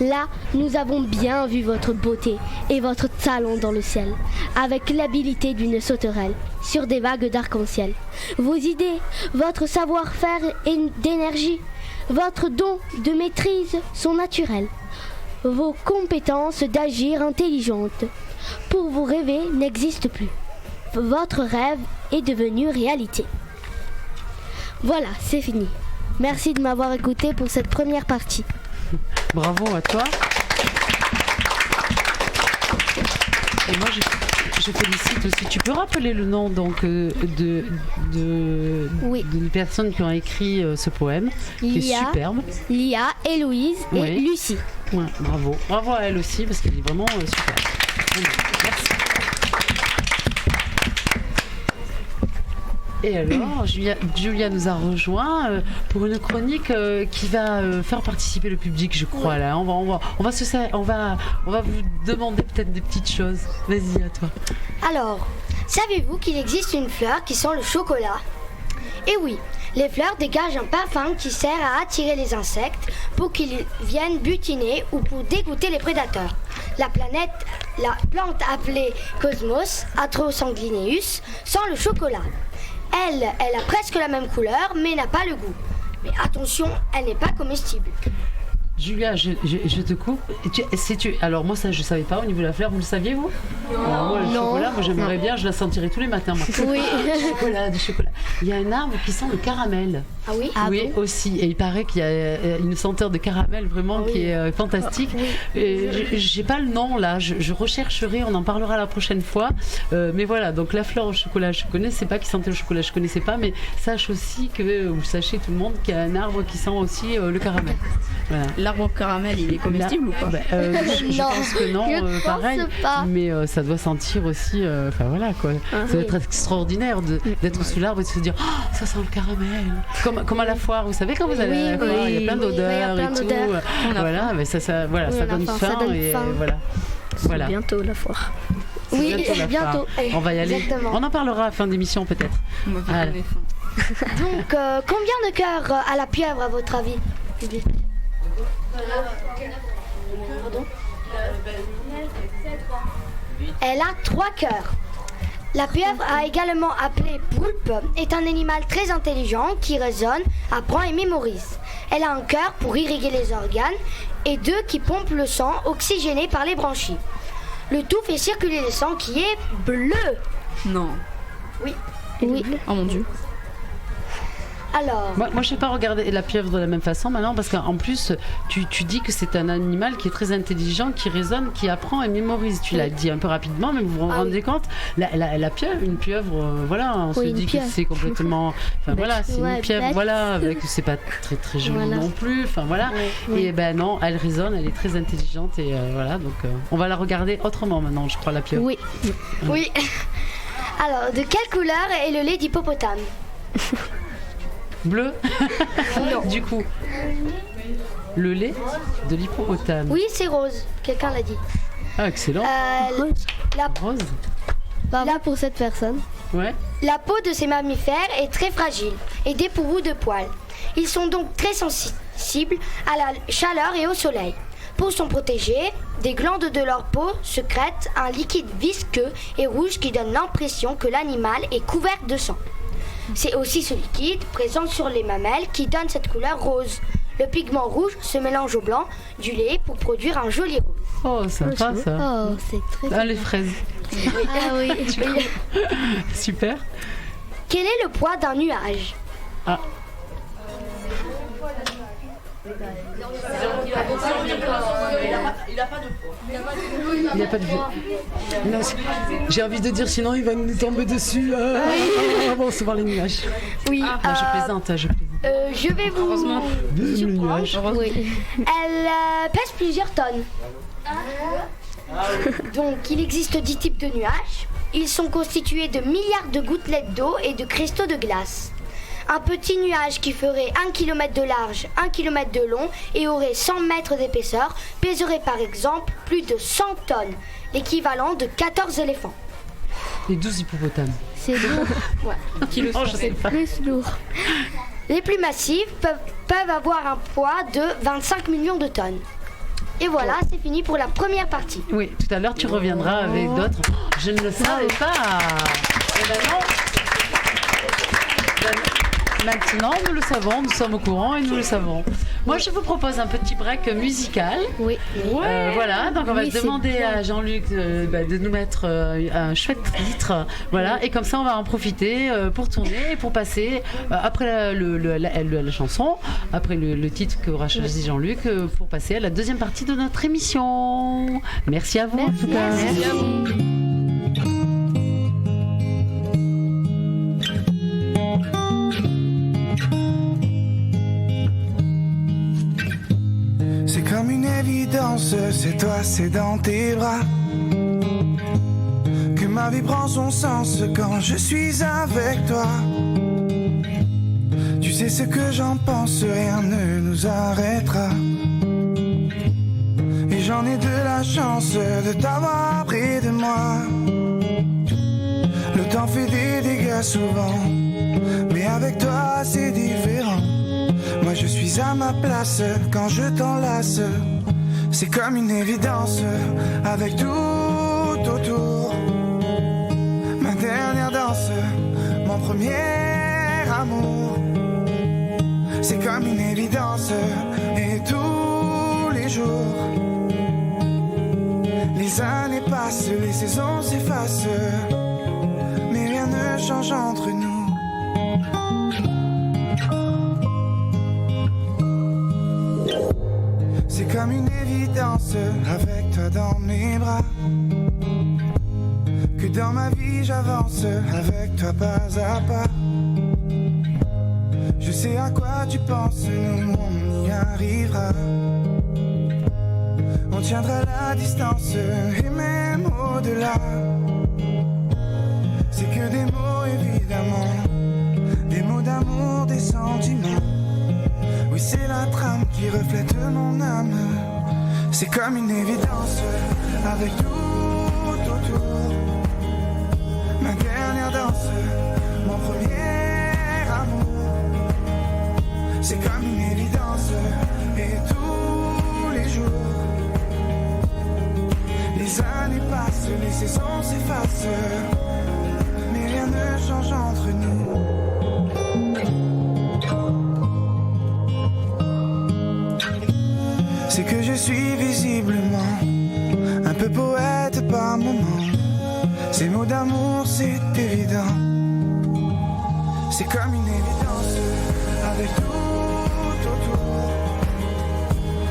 Là, nous avons bien vu votre beauté et votre talent dans le ciel, avec l'habileté d'une sauterelle sur des vagues d'arc-en-ciel. Vos idées, votre savoir-faire et d'énergie, votre don de maîtrise sont naturels. Vos compétences d'agir intelligentes pour vous rêver n'existent plus. Votre rêve est devenu réalité. Voilà, c'est fini. Merci de m'avoir écouté pour cette première partie. Bravo à toi. Et moi, je félicite aussi. Tu peux rappeler le nom donc de personnes qui ont écrit ce poème, qui est superbe. Lia, Héloïse et Lucie. Ouais, bravo. Bravo à elle aussi, parce qu'elle est vraiment super. Merci. Et alors, Julia nous a rejoint pour une chronique qui va faire participer le public, je crois. Là, on va vous demander peut-être des petites choses. Vas-y, à toi. Alors, savez-vous qu'il existe une fleur qui sent le chocolat? Eh oui, les fleurs dégagent un parfum qui sert à attirer les insectes pour qu'ils viennent butiner ou pour dégoûter les prédateurs. La plante appelée Cosmos atrosanguineus sent le chocolat. Elle a presque la même couleur, mais n'a pas le goût. Mais attention, elle n'est pas comestible. Julia, je te coupe. Alors moi ça je savais pas au niveau de la fleur, vous le saviez vous? Alors, moi, le chocolat, moi j'aimerais bien, je la sentirais tous les matins. Moi. Oui. Du chocolat. Il y a un arbre qui sent le caramel. Ah oui? Oui, aussi. Et il paraît qu'il y a une senteur de caramel vraiment qui est fantastique. J'ai pas le nom là, je rechercherai, on en parlera la prochaine fois. Mais voilà, donc la fleur au chocolat, je connaissais pas qui sentait le chocolat, je connaissais pas, mais sache aussi que vous sachez tout le monde qu'il y a un arbre qui sent aussi le caramel. Voilà. L'arbre au caramel, il est comestible ou pas? Je pense que non, pareil. Mais ça doit sentir aussi. Enfin voilà quoi. Ça doit être extraordinaire d'être sous l'arbre et de se dire ça sent le caramel. Comme à la foire, vous savez, quand vous allez à la foire, il y a plein d'odeurs et tout. Voilà, mais ça donne faim et voilà. Bientôt la foire. Oui, bientôt. On va y aller. Exactement. On en parlera à la fin d'émission peut-être. Donc, combien de cœurs a la pieuvre à votre avis? Pardon? Elle a 3 cœurs. La pieuvre, également appelée poulpe, est un animal très intelligent qui raisonne, apprend et mémorise. Elle a un cœur pour irriguer les organes et 2 qui pompent le sang oxygéné par les branchies. Le tout fait circuler le sang qui est bleu. Non. Oui. Oh mon Dieu. Alors. Moi je sais pas regarder la pieuvre de la même façon maintenant parce qu'en plus tu dis que c'est un animal qui est très intelligent, qui raisonne, qui apprend et mémorise. Tu l'as dit un peu rapidement, mais vous vous rendez compte, la pieuvre, une pieuvre, voilà, on se dit que c'est complètement, enfin voilà, c'est une pieuvre, voilà, avec c'est pas très très joli non plus, enfin voilà. Et ben non, elle raisonne, elle est très intelligente et voilà, donc on va la regarder autrement maintenant, je crois, la pieuvre. Oui. Alors, de quelle couleur est le lait d'hippopotame? Bleu. Du coup, le lait de l'hippopotame. Oui, c'est rose. Quelqu'un l'a dit. Ah, excellent. Rose. Bravo pour cette personne. Ouais. La peau de ces mammifères est très fragile et dépourvue de poils. Ils sont donc très sensibles à la chaleur et au soleil. Pour s'en protéger, des glandes de leur peau sécrètent un liquide visqueux et rouge qui donne l'impression que l'animal est couvert de sang. C'est aussi ce liquide présent sur les mamelles qui donne cette couleur rose. Le pigment rouge se mélange au blanc du lait pour produire un joli rose. Oh, sympa ça. Oh, c'est très Ah, les fraises. Ah oui. Super. Quel est le poids d'un nuage? Ah. Il n'a pas de poids. Non, j'ai envie de dire, sinon il va nous tomber dessus. Bon, c'est voir les nuages. Oui. Je plaisante, Je vais vous. Heureusement. Le nuage. Elle pèse plusieurs tonnes. Donc, il existe 10 types de nuages. Ils sont constitués de milliards de gouttelettes d'eau et de cristaux de glace. Un petit nuage qui ferait 1 km de large, 1 km de long et aurait 100 mètres d'épaisseur pèserait par exemple plus de 100 tonnes, l'équivalent de 14 éléphants. Et 12 hippopotames. C'est lourd. C'est Plus lourd. Les plus massifs peuvent avoir un poids de 25 millions de tonnes. Et voilà, c'est fini pour la première partie. Oui, tout à l'heure tu reviendras avec d'autres. Je ne le savais pas. Et ben non. Maintenant, nous le savons, nous sommes au courant et nous le savons. Moi, je vous propose un petit break musical. Oui. Voilà, donc on va Oui, c'est demander bien. à Jean-Luc de nous mettre un chouette titre. Voilà, et comme ça, on va en profiter pour tourner et pour passer, après la chanson, après le titre qu'aura choisi Jean-Luc, pour passer à la deuxième partie de notre émission. Merci à vous. En tout cas. Merci à vous. C'est comme une évidence, c'est toi, c'est dans tes bras que ma vie prend son sens quand je suis avec toi. Tu sais ce que j'en pense, rien ne nous arrêtera. Et j'en ai de la chance de t'avoir près de moi. Le temps fait des dégâts souvent, mais avec toi c'est différent. Moi je suis à ma place quand je t'enlace. C'est comme une évidence avec tout autour. Ma dernière danse, mon premier amour. C'est comme une évidence et tous les jours. Les années passent, les saisons s'effacent, mais rien ne change entre nous. C'est comme une évidence avec toi dans mes bras, que dans ma vie j'avance avec toi pas à pas. Je sais à quoi tu penses, nous on y arrivera. On tiendra la distance et même au-delà. C'est que des mots évidemment, des mots d'amour, des sentiments. Oui, c'est la trame qui reflète mon âme. C'est comme une évidence avec tout autour. Ma dernière danse, mon premier amour. C'est comme une évidence et tous les jours. Les années passent, les saisons s'effacent, mais rien ne change entre nous. C'est que je suis visiblement un peu poète par moments. Ces mots d'amour, c'est évident. C'est comme une évidence avec tout autour.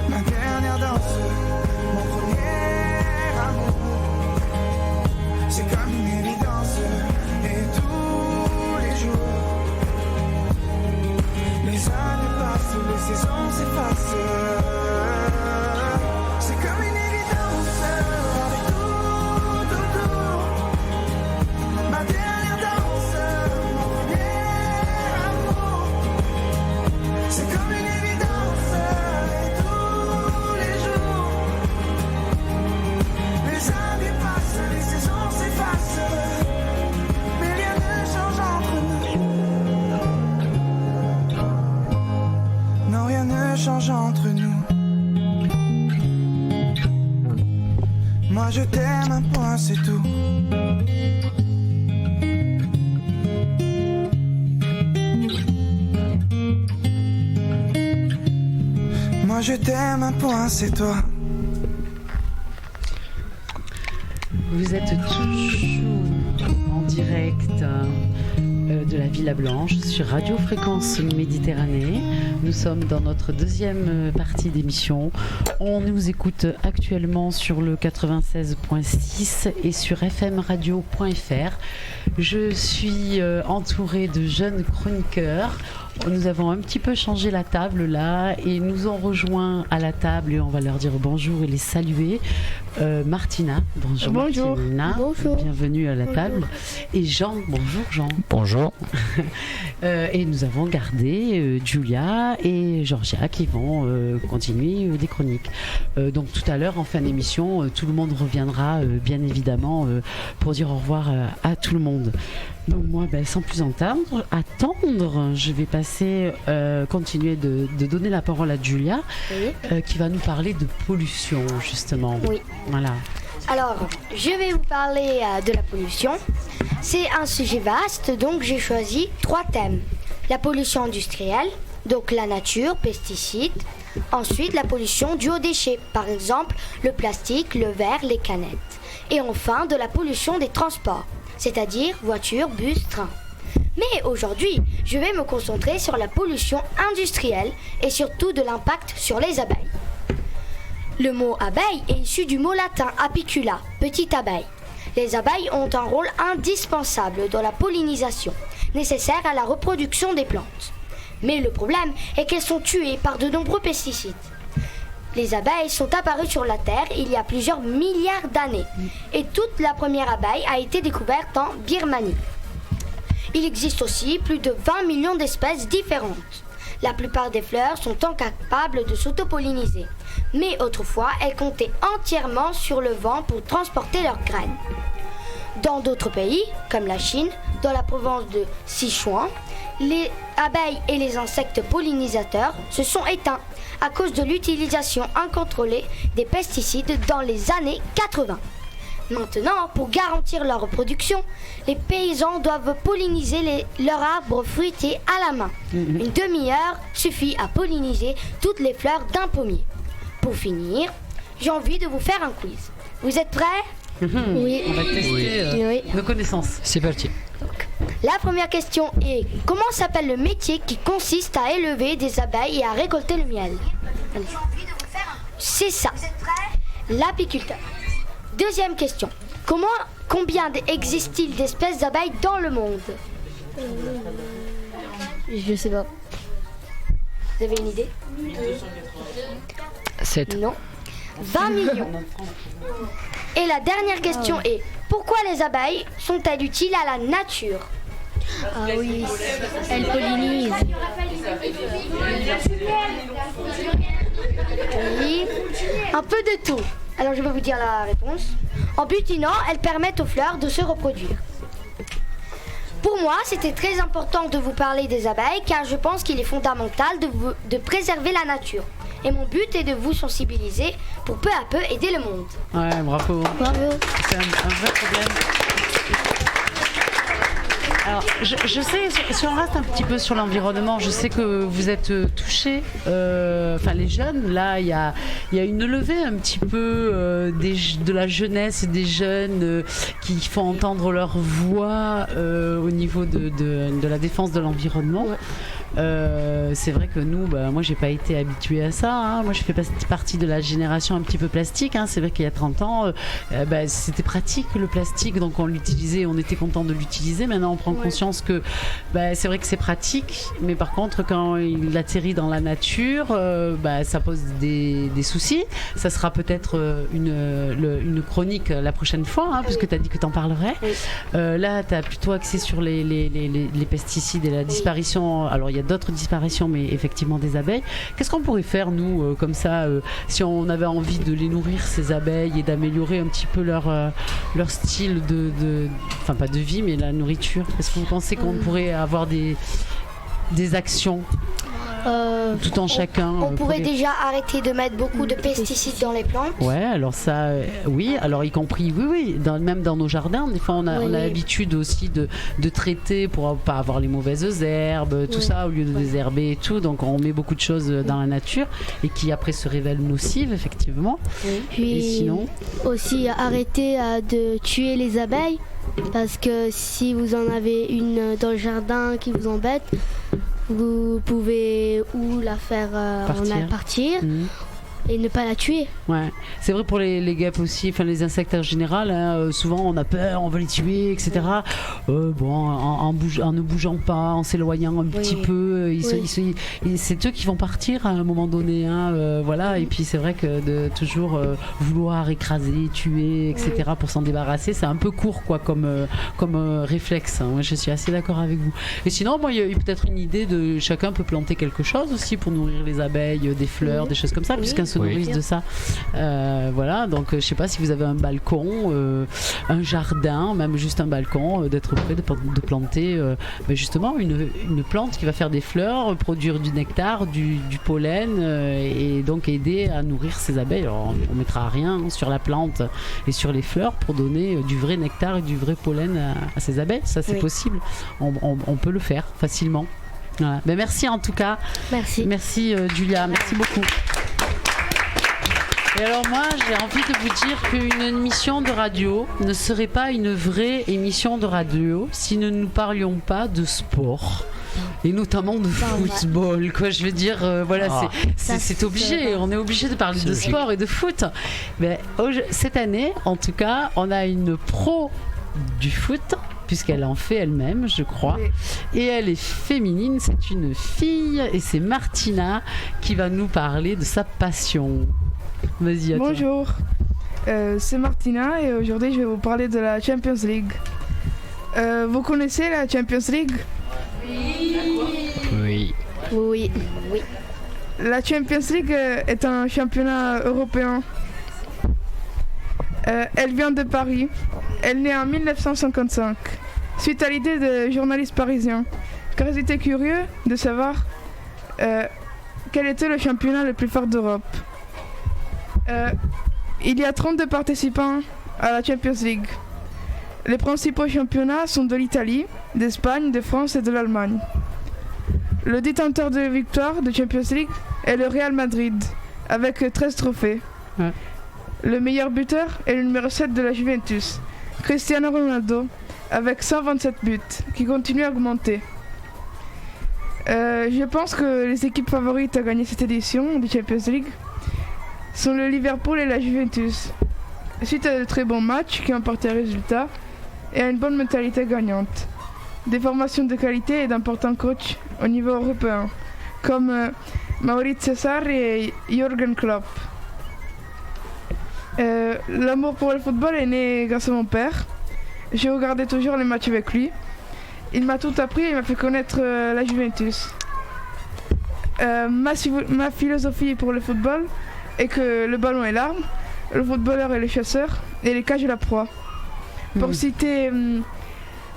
Ma dernière danse, mon premier amour. C'est comme une évidence et tous les jours. Les années passent, les saisons s'effacent. C'est comme une évidence avec tout autour. Ma dernière danse, mon premier amour. C'est comme une évidence et tous les jours. Les années passent, les saisons s'effacent, mais rien ne change entre nous. Non, rien ne change entre nous. Moi je t'aime, un point c'est tout. Moi je t'aime, un point c'est toi. Vous êtes toujours en direct de la Villa Blanche sur Radio Fréquence Méditerranée. Nous sommes dans notre deuxième partie d'émission. On nous écoute actuellement sur le 96.6 et sur fmradio.fr. Je suis entourée de jeunes chroniqueurs. Nous avons un petit peu changé la table là et nous ont rejoint à la table et on va leur dire bonjour et les saluer. Martina, bonjour. Bonjour. Martina, Bonjour. bienvenue à la table. Et Jean, bonjour Jean. Bonjour. Et nous avons gardé Julia et Georgia qui vont continuer des chroniques. Donc tout à l'heure en fin d'émission, tout le monde reviendra bien évidemment pour dire au revoir à tout le monde. Donc moi, sans plus attendre, je vais continuer de donner la parole à Julia, qui va nous parler de pollution, justement. Oui. Voilà. Alors, je vais vous parler de la pollution. C'est un sujet vaste, donc j'ai choisi 3 thèmes. La pollution industrielle, donc la nature, pesticides. Ensuite, la pollution due aux déchets, par exemple le plastique, le verre, les canettes. Et enfin, de la pollution des transports, c'est-à-dire voitures, bus, trains. Mais aujourd'hui, je vais me concentrer sur la pollution industrielle et surtout de l'impact sur les abeilles. Le mot abeille est issu du mot latin apicula, petite abeille. Les abeilles ont un rôle indispensable dans la pollinisation, nécessaire à la reproduction des plantes. Mais le problème est qu'elles sont tuées par de nombreux pesticides. Les abeilles sont apparues sur la Terre il y a plusieurs milliards d'années et toute la première abeille a été découverte en Birmanie. Il existe aussi plus de 20 millions d'espèces différentes. La plupart des fleurs sont incapables de s'autopolliniser, mais autrefois elles comptaient entièrement sur le vent pour transporter leurs graines. Dans d'autres pays, comme la Chine, dans la province de Sichuan, les abeilles et les insectes pollinisateurs se sont éteints à cause de l'utilisation incontrôlée des pesticides dans les années 80. Maintenant, pour garantir leur reproduction, les paysans doivent polliniser leurs arbres fruitiers à la main. Une demi-heure suffit à polliniser toutes les fleurs d'un pommier. Pour finir, j'ai envie de vous faire un quiz. Vous êtes prêts ? Oui. On va tester Oui. nos connaissances. C'est parti. La première question est: comment s'appelle le métier qui consiste à élever des abeilles et à récolter le miel? Allez. C'est ça, l'apiculteur. Deuxième question: combien existe-t-il d'espèces d'abeilles dans le monde? Je sais pas. Vous avez une idée? 7. Non. 20 millions. Et la dernière question est: pourquoi les abeilles sont-elles utiles à la nature? Ah oui, elles pollinisent. Oui, un peu de tout. Alors je vais vous dire la réponse. En butinant, elles permettent aux fleurs de se reproduire. Pour moi, c'était très important de vous parler des abeilles car je pense qu'il est fondamental de préserver la nature. Et mon but est de vous sensibiliser pour peu à peu aider le monde. Ouais, bravo. Bravo. C'est un vrai problème. Alors, je sais, si on reste un petit peu sur l'environnement, je sais que vous êtes touchés, enfin les jeunes, là il y a une levée un petit peu de la jeunesse, des jeunes qui font entendre leur voix au niveau de la défense de l'environnement. Ouais. C'est vrai que nous, moi j'ai pas été habituée à ça, hein. Moi je fais partie de la génération un petit peu plastique, hein. C'est vrai qu'il y a 30 ans c'était pratique le plastique, donc on l'utilisait, on était content de l'utiliser. Maintenant on prend conscience que c'est vrai que c'est pratique, mais par contre quand il atterrit dans la nature, ça pose des soucis. Ça sera peut-être une chronique la prochaine fois, hein, puisque tu as dit que tu en parlerais. Là tu as plutôt axé sur les pesticides et la disparition. Alors il y a d'autres disparitions, mais effectivement des abeilles. Qu'est-ce qu'on pourrait faire, nous, comme ça, si on avait envie de les nourrir, ces abeilles, et d'améliorer un petit peu leur style enfin pas de vie, mais la nourriture? Est-ce que vous pensez qu'on pourrait avoir des actions tout en chacun? On pourrait déjà arrêter de mettre beaucoup de pesticides dans les plantes. Ouais, alors ça, oui, alors y compris, même dans nos jardins, des fois on a l'habitude aussi de traiter pour pas avoir les mauvaises herbes, tout ça, au lieu de désherber et tout, donc on met beaucoup de choses dans la nature et qui après se révèlent nocives, effectivement. Puis et sinon aussi arrêter de tuer les abeilles, parce que si vous en avez une dans le jardin qui vous embête, vous pouvez ou la faire partir et ne pas la tuer. Ouais, c'est vrai pour les guêpes aussi, enfin les insectes en général, hein, souvent on a peur, on veut les tuer, etc. En ne bougeant pas, en s'éloignant un petit peu, c'est eux qui vont partir à un moment donné, hein, voilà. Et puis c'est vrai que de toujours vouloir écraser, tuer, etc. pour s'en débarrasser, c'est un peu court, quoi, comme réflexe, hein. Moi, je suis assez d'accord avec vous. Et sinon, moi, il y a peut-être une idée de chacun peut planter quelque chose aussi pour nourrir les abeilles, des fleurs, des choses comme ça, puisqu'un se nourrissent de ça. Voilà, donc je sais pas si vous avez un balcon, un jardin, même juste un balcon, d'être prêt de planter justement une plante qui va faire des fleurs, produire du nectar, du pollen, et donc aider à nourrir ces abeilles. Alors, on mettra rien sur la plante et sur les fleurs pour donner du vrai nectar et du vrai pollen à ces abeilles. Ça, c'est possible. On peut le faire facilement. Voilà. Ben, merci en tout cas. Merci. Merci Julia, merci beaucoup. Et alors moi, j'ai envie de vous dire qu'une émission de radio ne serait pas une vraie émission de radio si nous ne parlions pas de sport. Et notamment de football, quoi. Je veux dire, voilà, c'est obligé. On est obligé de parler de sport et de foot. Mais cette année, en tout cas, on a une pro du foot, puisqu'elle en fait elle-même, je crois. Oui. Et elle est féminine, c'est une fille, et c'est Martina qui va nous parler de sa passion. Vas-y, à Bonjour, c'est Martina et aujourd'hui je vais vous parler de la Champions League. Vous connaissez la Champions League ? Oui. Oui. La Champions League est un championnat européen. Elle vient de Paris. Elle naît en 1955, suite à l'idée de journalistes parisiens, car ils étaient curieux de savoir quel était le championnat le plus fort d'Europe. Il y a 32 participants à la Champions League. Les principaux championnats sont de l'Italie, d'Espagne, de France et de l'Allemagne. Le détenteur de victoire de Champions League est le Real Madrid, avec 13 trophées. Ouais. Le meilleur buteur est le numéro 7 de la Juventus, Cristiano Ronaldo, avec 127 buts, qui continue à augmenter. Je pense que les équipes favorites à gagner cette édition de Champions League sont le Liverpool et la Juventus, suite à de très bons matchs qui ont porté résultat et à une bonne mentalité gagnante. Des formations de qualité et d'importants coachs au niveau européen, comme Maurizio Sarri et Jürgen Klopp. L'amour pour le football est né grâce à mon père. J'ai regardé toujours les matchs avec lui. Il m'a tout appris et il m'a fait connaître la Juventus. Ma philosophie pour le football est que le ballon est l'arme, le footballeur est le chasseur et les cages est la proie. Pour citer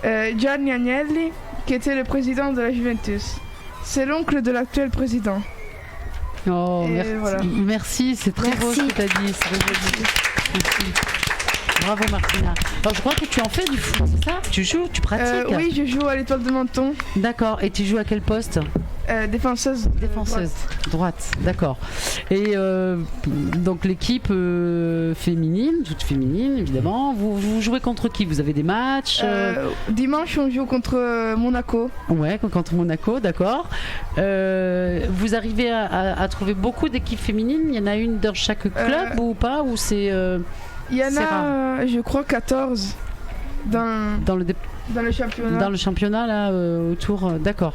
Gianni Agnelli, qui était le président de la Juventus. C'est l'oncle de l'actuel président. Oh, merci. Voilà. Merci, c'est très beau ce que tu as dit. C'est très joli. Merci. Bravo Martina. Alors je crois que tu en fais du foot, c'est ça ? Tu joues, tu pratiques ? Oui, je joue à l'Étoile de Menton. D'accord, et tu joues à quel poste ? Défenseuse. Droite, d'accord. Et donc l'équipe féminine, toute féminine évidemment, vous jouez contre qui ? Vous avez des matchs Dimanche on joue contre Monaco. Ouais, contre Monaco, d'accord. Vous arrivez à trouver beaucoup d'équipes féminines ? Il y en a une dans chaque club ou pas ? Ou c'est... Il y en a, je crois, 14 dans le championnat. Dans le championnat, là, autour, d'accord.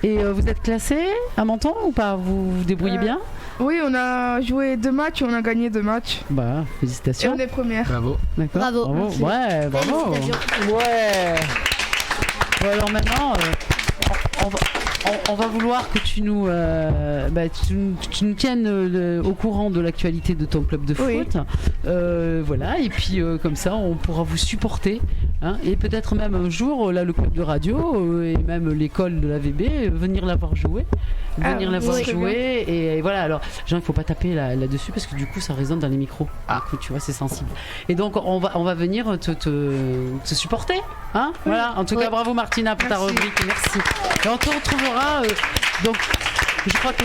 Et vous êtes classé à Menton ou pas ? Vous vous débrouillez bien ? Oui, on a joué 2 matchs, on a gagné 2 matchs. Bah, félicitations. Et on est première. Bravo. D'accord. Bravo. Ouais, bravo. Ouais. Bon, alors maintenant, on va vouloir que tu nous tiennes au courant de l'actualité de ton club de foot. Oui. Voilà, et puis comme ça, on pourra vous supporter. Hein, et peut-être même un jour, là, le club de radio et même l'école de la VB, venir la voir jouer. Jouer. Et voilà, alors, Jean, il ne faut pas taper là-dessus parce que du coup, ça résonne dans les micros. Ah, tu vois, c'est sensible. Et donc, on va venir te supporter. Hein, voilà, en tout cas, bravo Martina pour ta rubrique. Merci. Et on te retrouvera. Donc, je crois que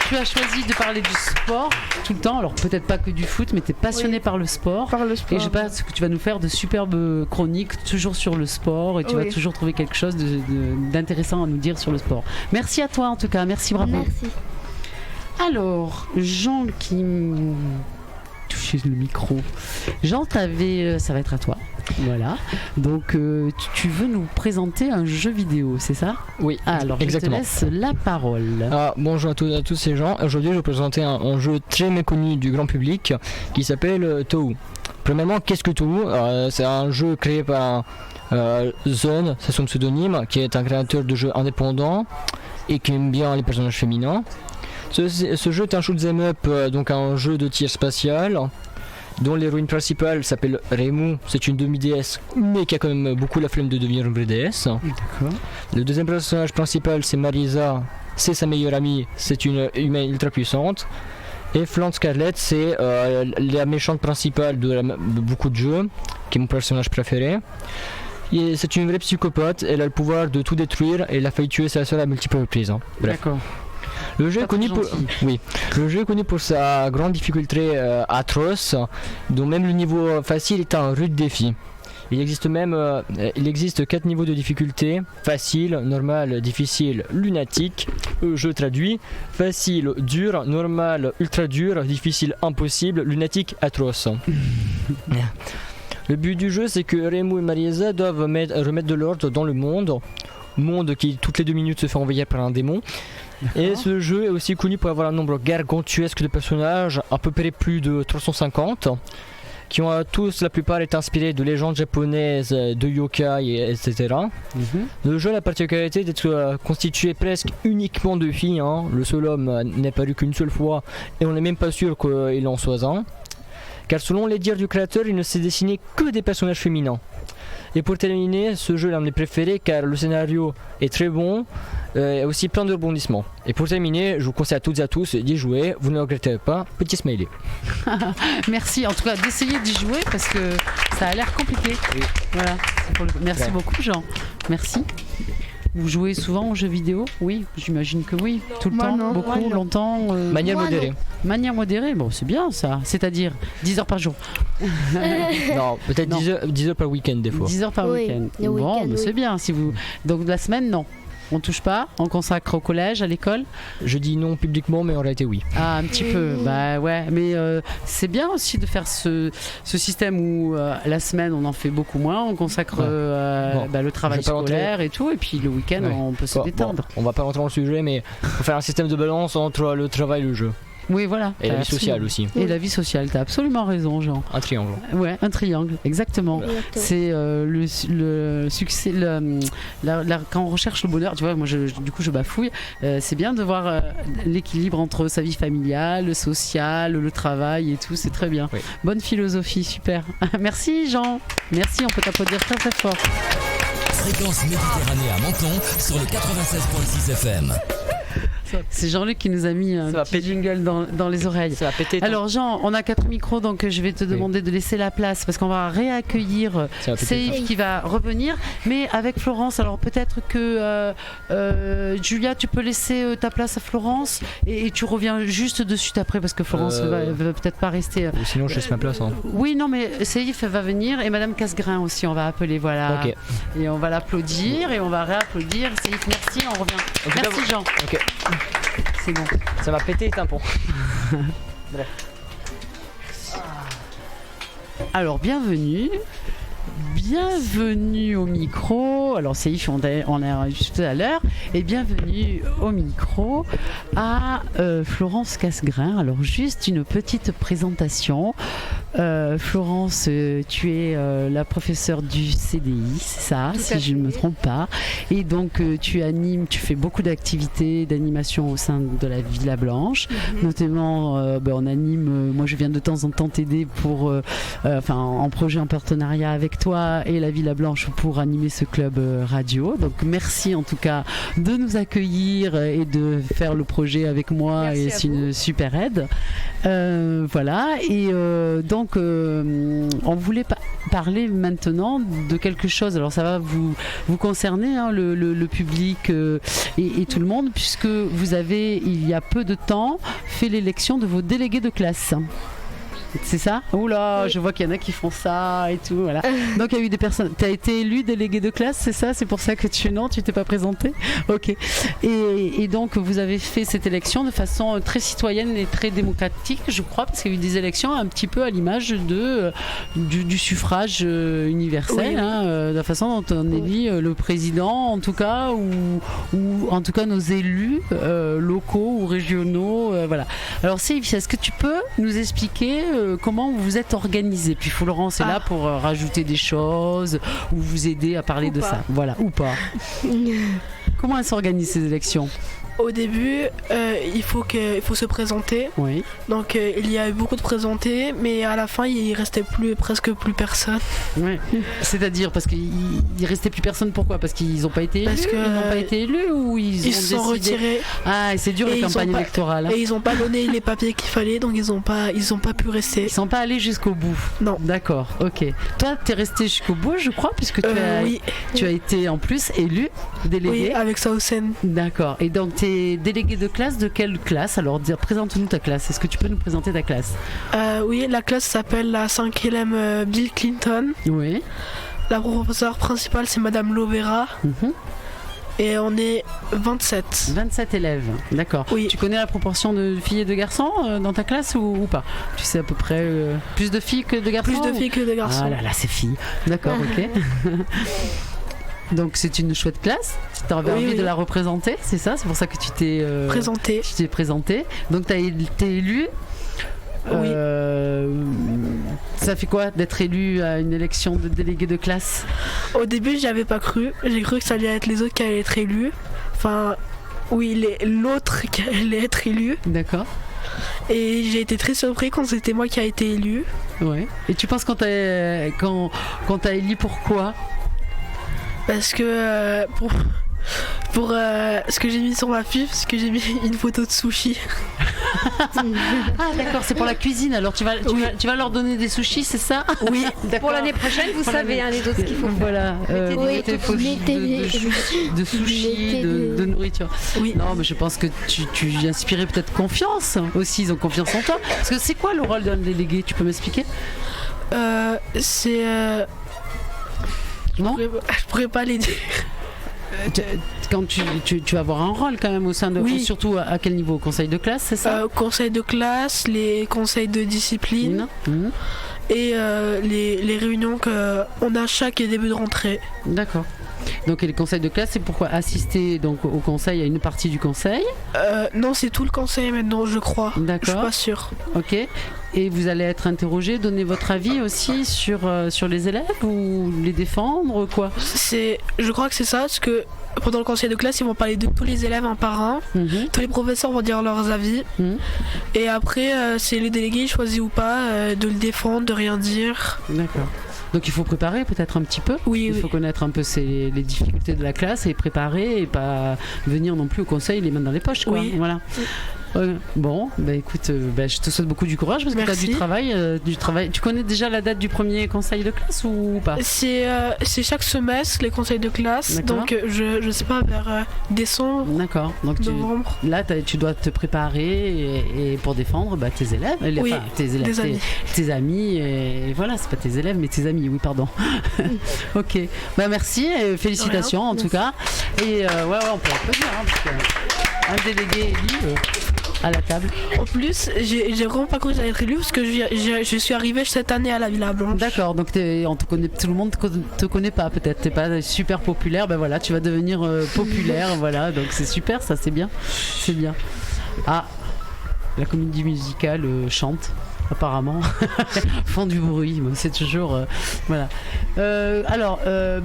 tu as choisi de parler du sport tout le temps. Alors, peut-être pas que du foot, mais tu es passionné par le sport. Et je pense que tu vas nous faire de superbes chroniques, toujours sur le sport. Et tu vas toujours trouver quelque chose d'intéressant à nous dire sur le sport. Merci à toi, en tout cas. Merci, bravo. Merci. Alors, Jean qui touché le micro. Jean, ça va être à toi. Voilà. Donc, tu veux nous présenter un jeu vidéo, c'est ça ? Oui, alors, exactement. Je te laisse la parole. Bonjour à tous ces gens. Aujourd'hui, je vais vous présenter un jeu très méconnu du grand public qui s'appelle Touhou. Premièrement, qu'est-ce que Touhou ? C'est un jeu créé par Zone, c'est son pseudonyme, qui est un créateur de jeux indépendant et qui aime bien les personnages féminins. Ce jeu est un shoot'em up, donc un jeu de tir spatial, dont l'héroïne principale s'appelle Reimu. C'est une demi-déesse, mais qui a quand même beaucoup la flemme de devenir une vraie déesse. D'accord. Le deuxième personnage principal, c'est Marisa, c'est sa meilleure amie, c'est une humaine ultra puissante. Et Flan Scarlett, c'est la méchante principale de beaucoup de jeux, qui est mon personnage préféré. c'est une vraie psychopathe, elle a le pouvoir de tout détruire et elle a failli tuer sa sœur à multiples reprises. Hein. Bref. D'accord. Le jeu, est connu pour... oui. Le jeu est connu pour sa grande difficulté atroce, dont même le niveau facile est un rude défi. Il existe 4 niveaux de difficulté: facile, normal, difficile, lunatique. Je traduis: facile, dur, normal, ultra dur, difficile, impossible, lunatique, atroce. Le but du jeu, c'est que Remu et Marieza doivent remettre de l'ordre dans le monde qui toutes les 2 minutes se fait envahir par un démon. Et ce jeu est aussi connu pour avoir un nombre gargantuesque de personnages, à peu près plus de 350, qui ont tous, la plupart, été inspirés de légendes japonaises, de yokai, etc. Le jeu a la particularité d'être constitué presque uniquement de filles. Hein. Le seul homme n'est paru qu'une seule fois et on n'est même pas sûr qu'il en soit un. Car selon les dires du créateur, il ne s'est dessiné que des personnages féminins. Et pour terminer, ce jeu est l'un de mes préférés car le scénario est très bon et aussi plein de rebondissements. Et pour terminer, je vous conseille à toutes et à tous d'y jouer, vous ne regretterez pas, petit smiley. Merci en tout cas d'essayer d'y jouer parce que ça a l'air compliqué. Oui. Voilà. Merci beaucoup Jean. Merci. Vous jouez souvent aux jeux vidéo? Oui, j'imagine que oui. Tout le temps, beaucoup, longtemps. Manière modérée. Manière modérée, bon c'est bien ça. C'est-à-dire 10 heures par jour. Non, peut-être 10 heures par week-end des fois. 10 heures par week-end. Bon, mais c'est bien. Si vous... Donc la semaine, non. On touche pas, on consacre au collège, à l'école. Je dis non publiquement, mais en réalité oui. Ah, un petit peu, bah ouais. Mais c'est bien aussi de faire ce système où la semaine on en fait beaucoup moins, on consacre le travail scolaire et tout, et puis le week-end on peut se détendre. On va pas rentrer dans le sujet, mais faut faire un système de balance entre le travail et le jeu. Oui, voilà. Et la vie sociale aussi. Et la vie sociale, t'as absolument raison, Jean. Un triangle. Ouais, un triangle, exactement. C'est le succès, quand on recherche le bonheur, tu vois, moi du coup je bafouille, c'est bien de voir l'équilibre entre sa vie familiale, le social, le travail et tout, c'est très bien. Oui. Bonne philosophie, super. Merci Jean, merci, on peut t'applaudir très très fort. Fréquence Méditerranée à Menton sur le 96.6 FM. C'est Jean-Luc qui nous a mis un petit jingle dans les oreilles. Ça va péter. Alors Jean, on a 4 micros, donc je vais te demander de laisser la place parce qu'on va réaccueillir Seif qui va revenir, mais avec Florence. Alors peut-être que Julia, tu peux laisser ta place à Florence et tu reviens juste de suite après parce que Florence va peut-être pas rester. Sinon je laisse ma place. Hein. Oui, non, mais Seif va venir et Madame Casgrain aussi, on va appeler, voilà. Okay. Et on va l'applaudir et on va réapplaudir. Seif, merci, on revient. Okay, merci Jean. Okay. C'est bon. Ça va péter les tympans. Bref. Alors, bienvenue au micro. Alors, c'est Yves, on a juste tout à l'heure. Et bienvenue au micro à Florence Casgrain. Alors, juste une petite présentation. Florence, tu es la professeure du CDI, c'est ça, si je ne me trompe pas. Et donc, tu fais beaucoup d'activités d'animation au sein de la Villa Blanche. Notamment, on anime, moi je viens de temps en temps t'aider pour, en projet en partenariat avec toi et la Villa Blanche pour animer ce club radio. Donc, merci en tout cas de nous accueillir et de faire le projet avec moi. Merci, et c'est une super aide. Voilà, et donc on voulait parler maintenant de quelque chose. Alors ça va vous concerner, hein, le public et tout le monde, puisque vous avez, il y a peu de temps, fait l'élection de vos délégués de classe. C'est ça? Oula, je vois qu'il y en a qui font ça et tout, voilà. Donc il y a eu des personnes. Tu as été élu délégué de classe, c'est ça? C'est pour ça que tu t'es pas présenté? Ok. Et donc vous avez fait cette élection de façon très citoyenne et très démocratique, je crois, parce qu'il y a eu des élections un petit peu à l'image du suffrage universel, hein, de la façon dont on élit le président, en tout cas, ou en tout cas nos élus locaux ou régionaux, voilà. Alors Sylvie, est-ce que tu peux nous expliquer comment vous vous êtes organisé? Puis Florence est là pour rajouter des choses ou vous aider à parler de ça. Voilà, ou pas. Comment elles s'organisent ces élections? Au début, il faut se présenter. Oui. Donc il y a eu beaucoup de présentés, mais à la fin il restait presque plus personne. Ouais. C'est-à-dire parce qu'il restait plus personne. Pourquoi? Parce qu'ils n'ont pas été élus. Parce que ils n'ont pas été élus ou ils se sont décidé... retirés. Ah, et c'est dur Et la ils campagne ont pas- électorale. Hein. Et ils n'ont pas donné les papiers qu'il fallait, donc ils n'ont pas pu rester. Ils sont pas allés jusqu'au bout. Non. D'accord. Ok. Toi, t'es resté jusqu'au bout, je crois, puisque Oui. tu as été en plus élu délégué. Oui, avec Sausen. D'accord. Et donc, tu es délégué de classe de quelle classe? Alors, présente-nous ta classe. Est-ce que tu peux nous présenter ta classe? Oui, la classe s'appelle la 5e Bill Clinton. Oui. La professeure principale, c'est Madame Lovera. Mhm. Et on est 27. 27 élèves, d'accord. Oui. Tu connais la proportion de filles et de garçons dans ta classe ou pas? Tu sais à peu près plus de filles que de garçons? Plus de filles que de garçons. Ah là là, c'est filles. D'accord, ok. Donc c'est une chouette classe. Tu avais envie de la représenter, c'est ça? C'est pour ça que tu t'es Présenté. Tu t'es présenté. Donc t'es élu. Oui. Ça fait quoi d'être élu à une élection de délégué de classe? Au début, j'y avais pas cru. J'ai cru que ça allait être les autres qui allaient être élus. Enfin, oui, l'autre qui allait être élu. D'accord. Et j'ai été très surpris quand c'était moi qui a été élu. Ouais. Et tu penses quand t'as élu, pourquoi? Parce que pour ce que j'ai mis sur ma fiche, parce que j'ai mis une photo de sushi. Ah d'accord, c'est pour la cuisine. Alors tu vas leur donner des sushis, c'est ça? Oui. Pour l'année prochaine, vous savez les autres ce qu'il faut faire. Voilà. Mettez de sushis, de nourriture. Oui. Non, mais je pense que tu inspirais peut-être confiance aussi. Ils ont confiance en toi. Parce que c'est quoi le rôle d'un délégué? Tu peux m'expliquer? C'est Non. Je pourrais pas les dire. Quand tu vas avoir un rôle quand même au sein de... Oui. Surtout à quel niveau? Conseil de classe, c'est ça? Conseil de classe, les conseils de discipline et les réunions qu'on a chaque début de rentrée. D'accord. Donc et les conseils de classe, c'est pourquoi assister donc au conseil, à une partie du conseil? Non, c'est tout le conseil maintenant, je crois. D'accord. Je suis pas sûre. Ok. Et vous allez être interrogé, donner votre avis aussi sur les élèves ou les défendre, quoi? Je crois que c'est ça, parce que pendant le conseil de classe, ils vont parler de tous les élèves un par un. Tous les professeurs vont dire leurs avis. Et après, c'est les délégués choisissent ou pas de le défendre, de rien dire. D'accord. Donc il faut préparer peut-être un petit peu. Oui, il faut connaître un peu les difficultés de la classe et préparer et pas venir non plus au conseil les mains dans les poches, quoi. Oui. Voilà. Bon, bah écoute, je te souhaite beaucoup du courage parce que tu as du travail. Tu connais déjà la date du premier conseil de classe ou pas? C'est chaque semestre les conseils de classe. D'accord. Donc je sais pas, vers décembre. D'accord. Donc novembre. Là tu dois te préparer et pour défendre tes élèves, Oui, tes amis et voilà, c'est pas tes élèves mais tes amis, oui pardon. Ok, merci et félicitations en tout cas. Et on peut applaudir parce que un délégué élu à la table. En plus, j'ai vraiment pas cru que j'allais être élu parce que je suis arrivée cette année à la Villa Blanche. D'accord, donc on te connaît, tout le monde te connaît pas peut-être, t'es pas super populaire, ben voilà, tu vas devenir populaire, voilà, donc c'est super, ça c'est bien, c'est bien. Ah, la comédie musicale chante. Apparemment, font du bruit, c'est toujours voilà. Alors,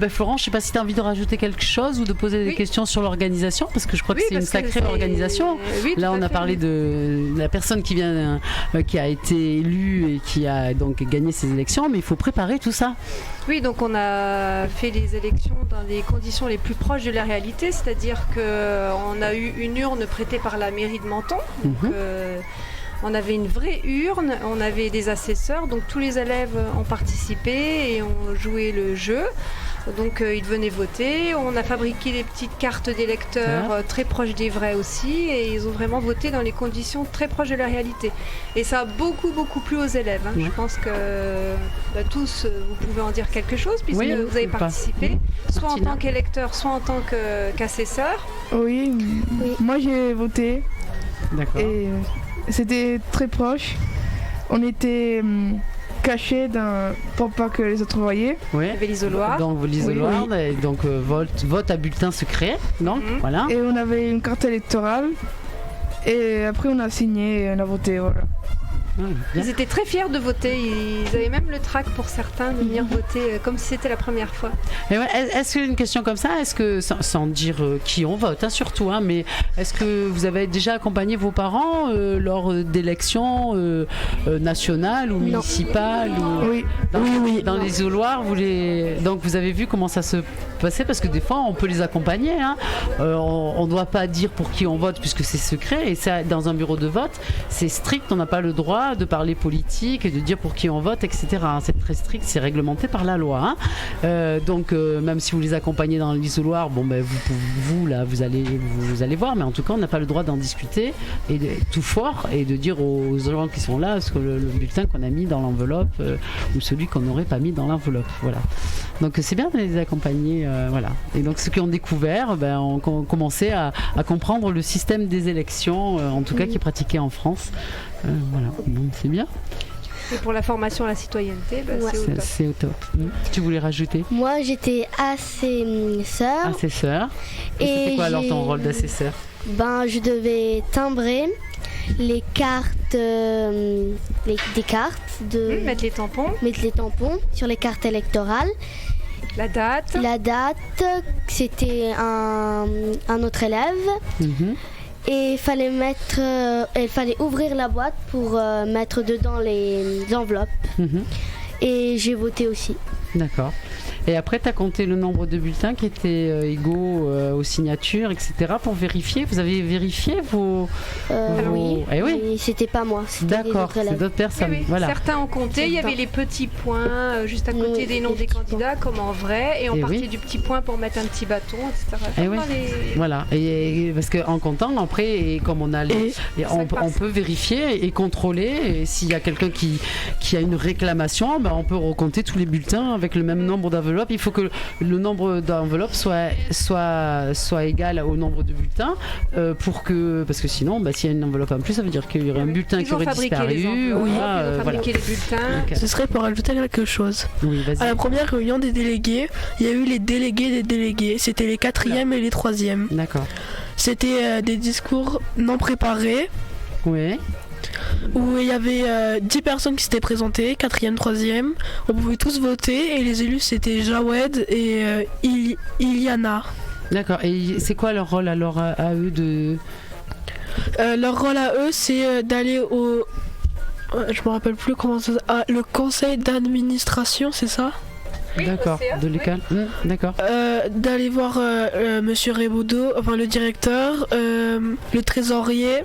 Florent, je sais pas si tu as envie de rajouter quelque chose ou de poser des questions sur l'organisation, parce que je crois que c'est une sacrée organisation. Là, on a parlé de la personne qui vient, qui a été élue et qui a donc gagné ces élections, mais il faut préparer tout ça. Oui, donc on a fait les élections dans les conditions les plus proches de la réalité, c'est-à-dire qu'on a eu une urne prêtée par la mairie de Menton. Donc, on avait une vraie urne, on avait des assesseurs, donc tous les élèves ont participé et ont joué le jeu. Donc ils venaient voter. On a fabriqué des petites cartes d'électeurs très proches des vrais aussi, et ils ont vraiment voté dans les conditions très proches de la réalité. Et ça a beaucoup plu aux élèves. Je pense que tous, vous pouvez en dire quelque chose puisque vous avez participé, soit en tant qu'électeur, soit en tant qu'assesseur. Oui, moi j'ai voté. D'accord. Et c'était très proche. On était cachés pour pas que les autres voyaient. Oui. Il y avait l'isoloir. Donc l'isoloir, et donc vote à bulletin secret. Donc voilà. Et on avait une carte électorale. Et après on a signé et on a voté. Voilà. bien. Ils étaient très fiers de voter. Ils avaient même le trac pour certains de venir voter comme si c'était la première fois. Et ouais, est-ce qu'une question comme ça, est-ce que, sans dire qui on vote, hein, surtout, hein, mais est-ce que vous avez déjà accompagné vos parents lors d'élections nationales ou municipales Oui. Dans les isoloirs, donc vous avez vu comment ça se passait, parce que des fois on peut les accompagner. Hein. On ne doit pas dire pour qui on vote puisque c'est secret, et ça, dans un bureau de vote, c'est strict, on n'a pas le droit de parler politique et de dire pour qui on vote, etc. C'est très strict, c'est réglementé par la loi. Hein. Donc même si vous les accompagnez dans l'isoloir, bon, ben, vous allez voir, mais en tout cas on n'a pas le droit d'en discuter et tout fort et de dire aux gens qui sont là ce que le bulletin qu'on a mis dans l'enveloppe ou celui qu'on n'aurait pas mis dans l'enveloppe. Voilà. Donc c'est bien de les accompagner. Voilà. Et donc ceux qui ont découvert ont commencé à comprendre le système des élections, en tout cas qui est pratiqué en France. Voilà. Donc c'est bien. Et pour la formation à la citoyenneté, c'est au top. Tu voulais rajouter? Moi, j'étais assesseur. Assesseur. Et c'était quoi alors ton rôle d'assesseur? Je devais timbrer les cartes, des cartes, mettre les tampons sur les cartes électorales. La date, c'était un autre élève. Et il fallait ouvrir la boîte pour mettre dedans les enveloppes. Et j'ai voté aussi. D'accord. Et après, tu as compté le nombre de bulletins qui étaient égaux aux signatures, etc. pour vérifier. Vous avez vérifié vos... Oui, eh oui. Mais c'était pas moi, c'était d'accord, c'est d'autres personnes. Oui. Voilà. Certains ont compté, il y avait les petits points juste à côté des noms des candidats, comme en vrai, et on partait du petit point pour mettre un petit bâton, etc. Voilà, et parce qu'en comptant, après, et comme on a on peut vérifier et contrôler, et s'il y a quelqu'un qui a une réclamation, on peut recompter tous les bulletins avec le même nombre d'enveloppes. Il faut que le nombre d'enveloppes soit égal au nombre de bulletins parce que sinon, s'il y a une enveloppe en plus, ça veut dire qu'il y aurait un bulletin qui aurait disparu. Ils ont fabriqué les bulletins. Ce serait pour ajouter quelque chose. Oui, vas-y. À la première réunion des délégués, il y a eu les délégués des délégués. C'était les 4e et les 3e. D'accord. C'était des discours non préparés. Oui. Où il y avait 10 personnes qui s'étaient présentées, 4e, 3e. On pouvait tous voter et les élus c'était Jawed et Iliana. D'accord. Et c'est quoi leur rôle alors à eux de... Leur rôle à eux c'est d'aller au... Je me rappelle plus comment ça... le conseil d'administration, c'est ça ? Oui, d'accord, de l'école. D'accord. D'aller voir Monsieur Rebaudot, enfin le directeur, le trésorier.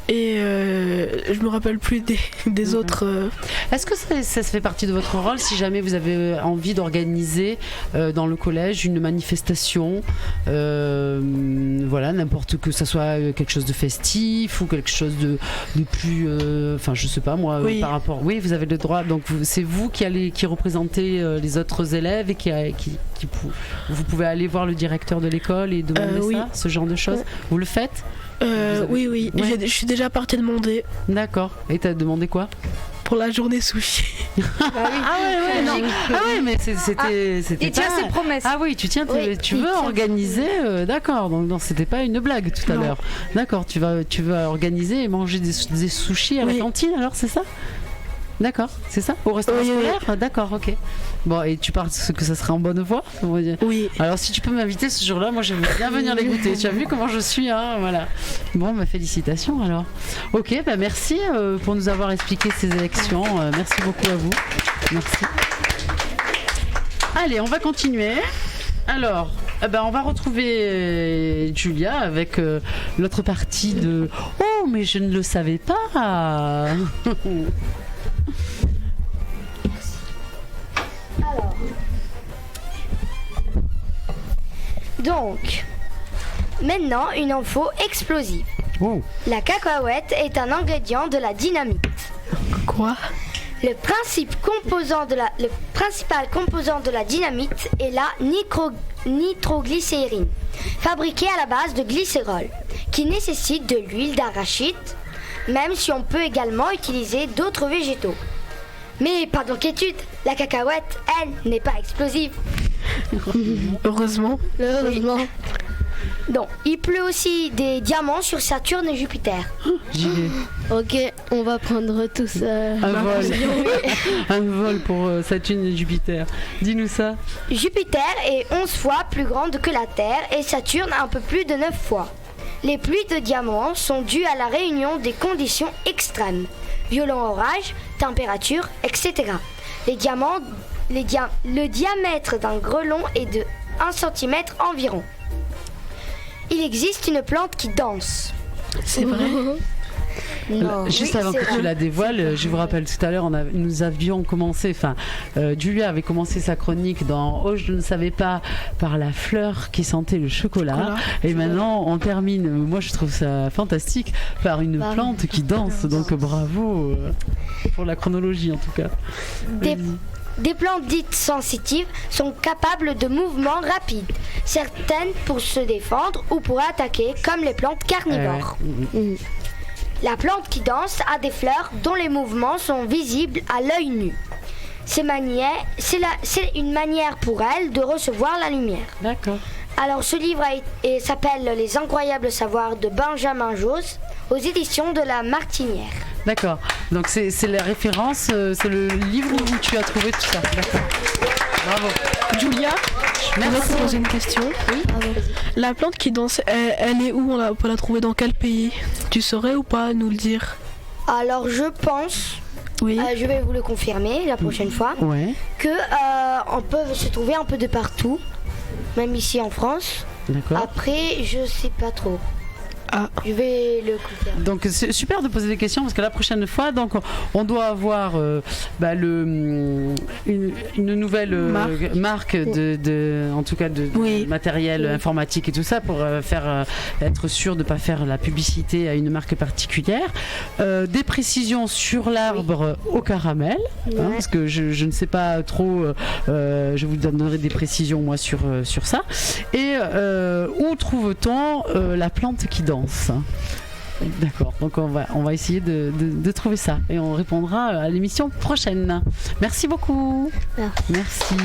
Et je me rappelle plus des autres. Est-ce que ça se fait partie de votre rôle si jamais vous avez envie d'organiser dans le collège une manifestation, voilà, n'importe que ça soit quelque chose de festif ou quelque chose de plus, enfin je sais pas moi, par rapport. Oui, vous avez le droit. Donc c'est vous qui représentez les autres élèves et vous pouvez aller voir le directeur de l'école et demander ce genre de choses. Vous le faites? Oui. Ouais. Je suis déjà partie demander. D'accord. Et t'as demandé quoi? Pour la journée sushi. Mais c'était. Il tient ses promesses. Ah oui, tu veux organiser. D'accord. Donc c'était pas une blague tout à l'heure. D'accord. Tu vas organiser et manger des sushis à la cantine. Alors c'est ça? D'accord, c'est ça? Au restaurant scolaire? D'accord, ok. Bon, et tu penses que ça serait en bonne voie? Oui. Alors si tu peux m'inviter ce jour-là, moi j'aimerais bien venir les goûter. Tu as vu comment je suis, hein? Voilà. Bon, félicitations alors. Ok, merci pour nous avoir expliqué ces élections. Merci beaucoup à vous. Merci. Allez, on va continuer. Alors, on va retrouver Julia avec l'autre partie de... Oh, mais je ne le savais pas. Alors, donc, maintenant une info explosive. Oh. La cacahuète est un ingrédient de la dynamite. Quoi? Le principal composant de la dynamite est la nitroglycérine, fabriquée à la base de glycérol, qui nécessite de l'huile d'arachide, même si on peut également utiliser d'autres végétaux. Mais pas d'inquiétude, la cacahuète, elle, n'est pas explosive. Heureusement. Oui. Donc, il pleut aussi des diamants sur Saturne et Jupiter. J'y vais. Ok, on va prendre tous Un vol. Un vol pour Saturne et Jupiter. Dis-nous ça. Jupiter est 11 fois plus grande que la Terre et Saturne un peu plus de 9 fois. Les pluies de diamants sont dues à la réunion des conditions extrêmes. Violents orages, températures, etc. Le diamètre d'un grelon est de 1 cm environ. Il existe une plante qui danse. C'est vrai? Non. Juste Oui, avant c'est que tu vrai. la dévoiles, je vous rappelle tout à l'heure, nous avions commencé, Julia avait commencé sa chronique dans Oh, je ne savais pas, par la fleur qui sentait le chocolat. Et maintenant, on termine, moi je trouve ça fantastique, par une plante qui danse. Donc bravo pour la chronologie en tout cas. Des plantes dites sensitives sont capables de mouvements rapides, certaines pour se défendre ou pour attaquer, comme les plantes carnivores. La plante qui danse a des fleurs dont les mouvements sont visibles à l'œil nu. C'est une manière pour elle de recevoir la lumière. D'accord. Alors ce livre s'appelle Les incroyables savoirs de Benjamin Josse aux éditions de La Martinière. D'accord. Donc c'est la référence, c'est le livre où tu as trouvé tout ça. D'accord. Bravo. Julia, je vais te poser une question. Oui. La plante qui danse, elle est où? On peut la trouver dans quel pays? Tu saurais ou pas nous le dire? Alors je pense, je vais vous le confirmer la prochaine fois, que on peut se trouver un peu de partout, même ici en France. D'accord. Après, je sais pas trop. Je vais le confirmer. Donc c'est super de poser des questions parce que la prochaine fois, donc on doit avoir une nouvelle marque en tout cas de matériel informatique et tout ça pour être sûr de ne pas faire la publicité à une marque particulière. Des précisions sur l'arbre au caramel, parce que je ne sais pas trop. Je vous donnerai des précisions moi sur ça. Et où trouve-t-on la plante qui danse? D'accord, donc on va essayer de trouver ça et on répondra à l'émission prochaine. Merci beaucoup. Merci.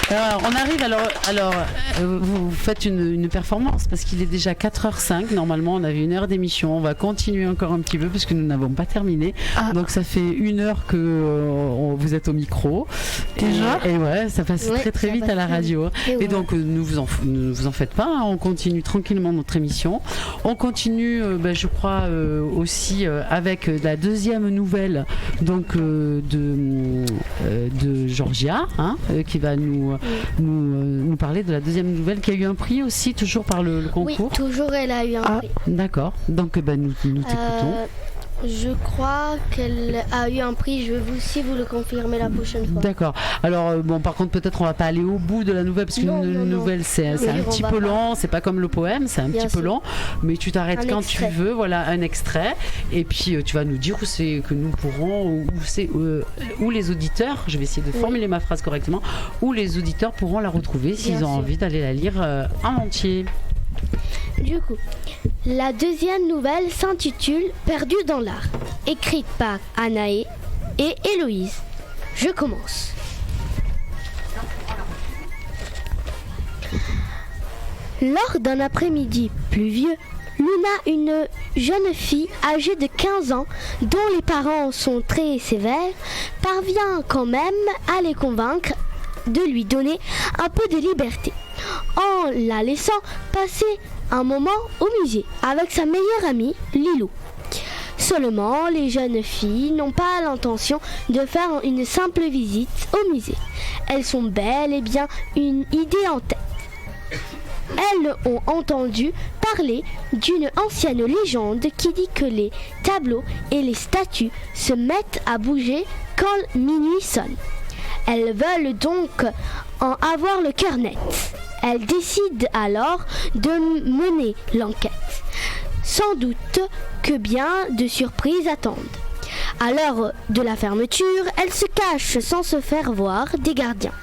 Alors, on arrive, vous faites une performance parce qu'il est déjà 4h05, normalement on avait 1 heure d'émission, on va continuer encore un petit peu parce que nous n'avons pas terminé, donc ça fait 1 heure que vous êtes au micro. Déjà et ouais, ça passe très vite à la radio. Et donc ne vous en faites pas, on continue tranquillement notre émission. On continue, je crois, aussi avec la deuxième nouvelle donc, de Georgia, qui va nous parler de la deuxième nouvelle qui a eu un prix aussi, toujours par le concours. Oui, toujours elle a eu un prix. D'accord, donc nous t'écoutons. Je crois qu'elle a eu un prix, je vais aussi vous le confirmer la prochaine fois. D'accord. Alors par contre peut-être on va pas aller au bout de la nouvelle parce qu'une nouvelle c'est un petit peu lent, c'est pas comme le poème, c'est un petit peu lent, mais tu t'arrêtes quand tu veux, voilà, un extrait et puis tu vas nous dire où c'est que nous pourrons, où les auditeurs, je vais essayer de formuler ma phrase correctement, où les auditeurs pourront la retrouver s'ils ont envie d'aller la lire en entier. Du coup, la deuxième nouvelle s'intitule Perdu dans l'art, écrite par Anaé et Héloïse. Je commence. Lors d'un après-midi pluvieux, Luna, une jeune fille âgée de 15 ans, dont les parents sont très sévères, parvient quand même à les convaincre de lui donner un peu de liberté, en la laissant passer un moment au musée avec sa meilleure amie, Lilou. Seulement, les jeunes filles n'ont pas l'intention de faire une simple visite au musée. Elles sont bel et bien une idée en tête. Elles ont entendu parler d'une ancienne légende qui dit que les tableaux et les statues se mettent à bouger quand minuit sonne. Elles veulent donc en avoir le cœur net. Elles décident alors de mener l'enquête. Sans doute que bien de surprises attendent. À l'heure de la fermeture, elles se cachent sans se faire voir des gardiens,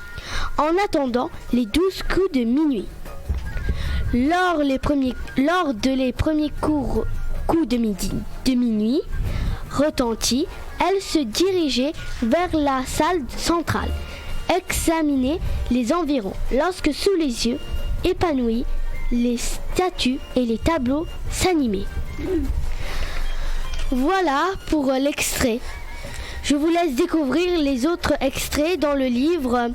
en attendant les 12 coups de minuit. Lors de les premiers coups de minuit retentis, elles se dirigeaient vers la salle centrale, examiner les environs, lorsque sous les yeux épanouie, les statues et les tableaux s'animaient. Voilà pour l'extrait. Je vous laisse découvrir les autres extraits dans le livre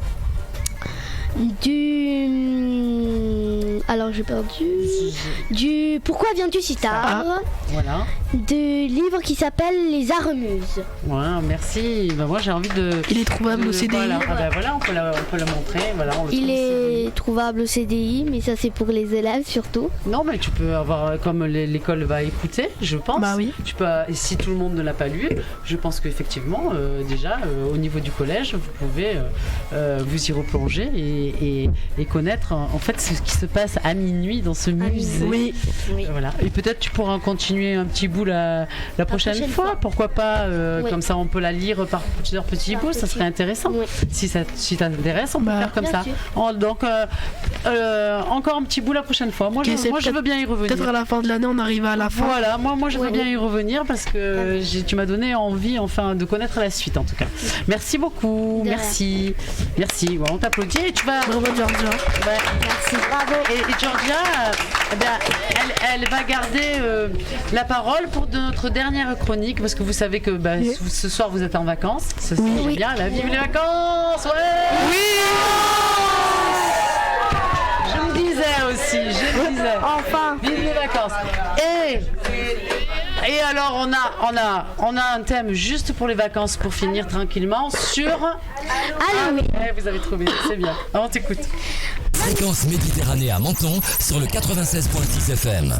alors j'ai perdu. Du Pourquoi viens-tu si tard, Voilà. du livre qui s'appelle Les Armuses. Ouais, merci. Ben, moi j'ai envie de. Il est trouvable au CDI. Voilà, ah ben, voilà, on peut le montrer. Voilà, on le Il trouve est trouvable au CDI, mais ça c'est pour les élèves surtout. Non, mais tu peux avoir, comme l'école va écouter, je pense. Bah oui. Tu peux, et si tout le monde ne l'a pas lu, je pense qu'effectivement, déjà, au niveau du collège, vous pouvez vous y replonger et connaître en fait ce qui se passe à minuit dans ce musée. Oui. Voilà. Et peut-être tu pourras continuer un petit bout la prochaine fois. Pourquoi pas Oui. comme ça, on peut la lire par plusieurs petits bouts. Ça serait intéressant. Oui. Si ça t'intéresse, on peut faire comme bien ça. sûr. Donc, encore un petit bout la prochaine fois. Moi, je veux bien y revenir. Peut-être à la fin de l'année, on arrive à la fin. Voilà, moi je veux bien y revenir parce que tu m'as donné envie enfin de connaître la suite en tout cas. Merci beaucoup, De merci. Bon, on t'applaudit et tu vas. Bravo Georgia. Ouais. Merci, bravo. Et Georgia, elle va garder la parole pour notre dernière chronique parce que vous savez que ce soir vous êtes en vacances. Ça, c'est bien, là, vive les vacances, ouais. Je me disais aussi, Enfin. vive les vacances. Et alors on a un thème juste pour les vacances pour finir tranquillement sur Halloween. vous avez trouvé, c'est bien. Alors, on t'écoute. Fréquence Méditerranée à Menton sur le 96.6 FM.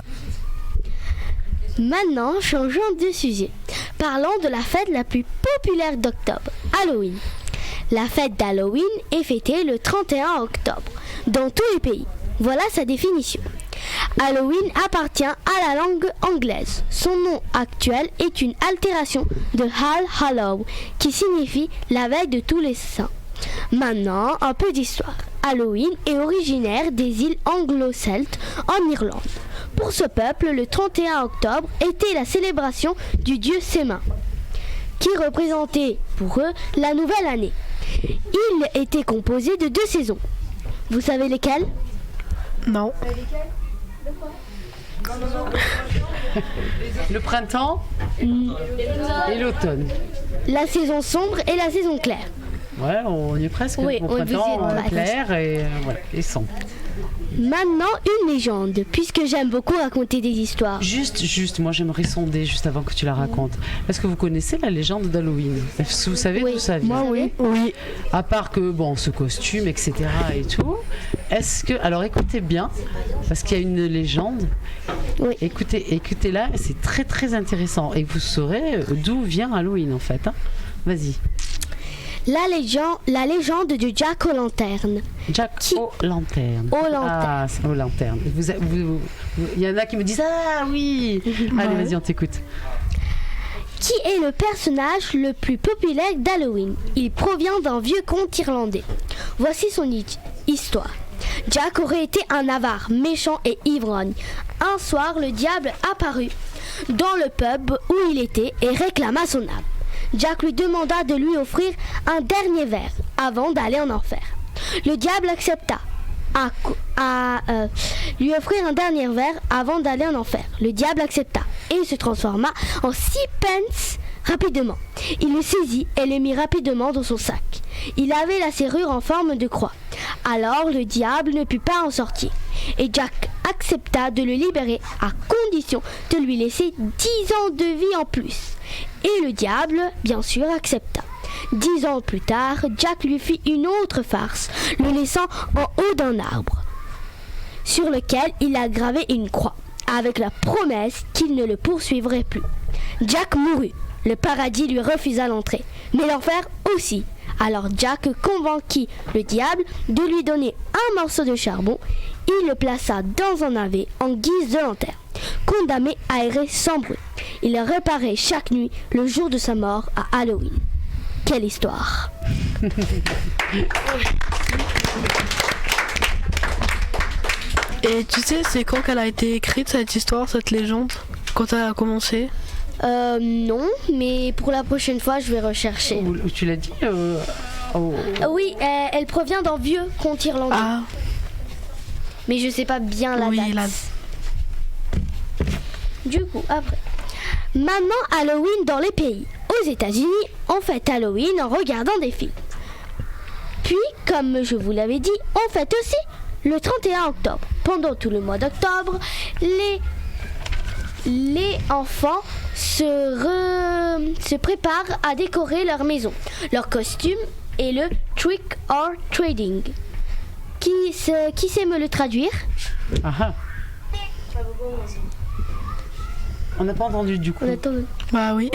Maintenant, changeons de sujet. Parlons de la fête la plus populaire d'octobre, Halloween. La fête d'Halloween est fêtée le 31 octobre dans tous les pays. Voilà sa définition. Halloween appartient à la langue anglaise. Son nom actuel est une altération de All Hallow, qui signifie la veille de tous les saints. Maintenant, un peu d'histoire. Halloween est originaire des îles anglo-celtes en Irlande. Pour ce peuple, le 31 octobre était la célébration du dieu Sémin, qui représentait pour eux la nouvelle année. Il était composé de 2 saisons. Vous savez lesquelles ? Non. Le printemps et l'automne. La saison sombre et la saison claire. Ouais, on y est presque. Oui, Au on printemps, visite, clair et sombre. Maintenant, une légende, puisque j'aime beaucoup raconter des histoires. Juste, moi j'aimerais sonder juste avant que tu la racontes. Est-ce que vous connaissez la légende d'Halloween ? Est-ce que vous savez d'où ça vient ? Moi, Oui. À part que, ce costume, etc. et tout, est-ce que... Alors écoutez bien, parce qu'il y a une légende. Oui. Écoutez-la, c'est très très intéressant. Et vous saurez d'où vient Halloween en fait. Vas-y. La légende de Jack O'Lantern. Jack O'Lantern. Ah, c'est O'Lantern. Il y en a qui me disent ah oui. Allez, vas-y, on t'écoute. Qui est le personnage le plus populaire d'Halloween. Il provient d'un vieux conte irlandais. Voici son histoire. Jack aurait été un avare, méchant et ivrogne. Un soir, le diable apparut dans le pub où il était et réclama son âme. Jack lui demanda de lui offrir un dernier verre avant d'aller en enfer. Le diable accepta lui offrir un dernier verre avant d'aller en enfer. Le diable accepta et il se transforma en 6 pence rapidement. Il le saisit et le mit rapidement dans son sac. Il avait la serrure en forme de croix. Alors le diable ne put pas en sortir et Jack accepta de le libérer à condition de lui laisser 10 ans de vie en plus. Et le diable, bien sûr, accepta. 10 ans plus tard, Jack lui fit une autre farce, le laissant en haut d'un arbre, sur lequel il a gravé une croix, avec la promesse qu'il ne le poursuivrait plus. Jack mourut. Le paradis lui refusa l'entrée, mais l'enfer aussi. Alors Jack convainquit le diable de lui donner un morceau de charbon. Il le plaça dans un navet en guise de lanterne, condamné à errer sans bruit. Il réparait chaque nuit le jour de sa mort à Halloween. Quelle histoire! Et tu sais, c'est quand qu'elle a été écrite cette histoire, cette légende? Quand elle a commencé? Non, mais pour la prochaine fois, je vais rechercher. Tu l'as dit Oui, elle provient d'un vieux conte irlandais. Ah. mais je sais pas bien la date. Du coup, après. Maintenant, Halloween dans les pays. Aux États-Unis, on fête Halloween en regardant des films. Puis, comme je vous l'avais dit, on fête aussi le 31 octobre. Pendant tout le mois d'octobre, les enfants se préparent à décorer leur maison, leur costume et le trick or trading. Qui sait me le traduire? On n'a pas entendu du coup. Bah oui.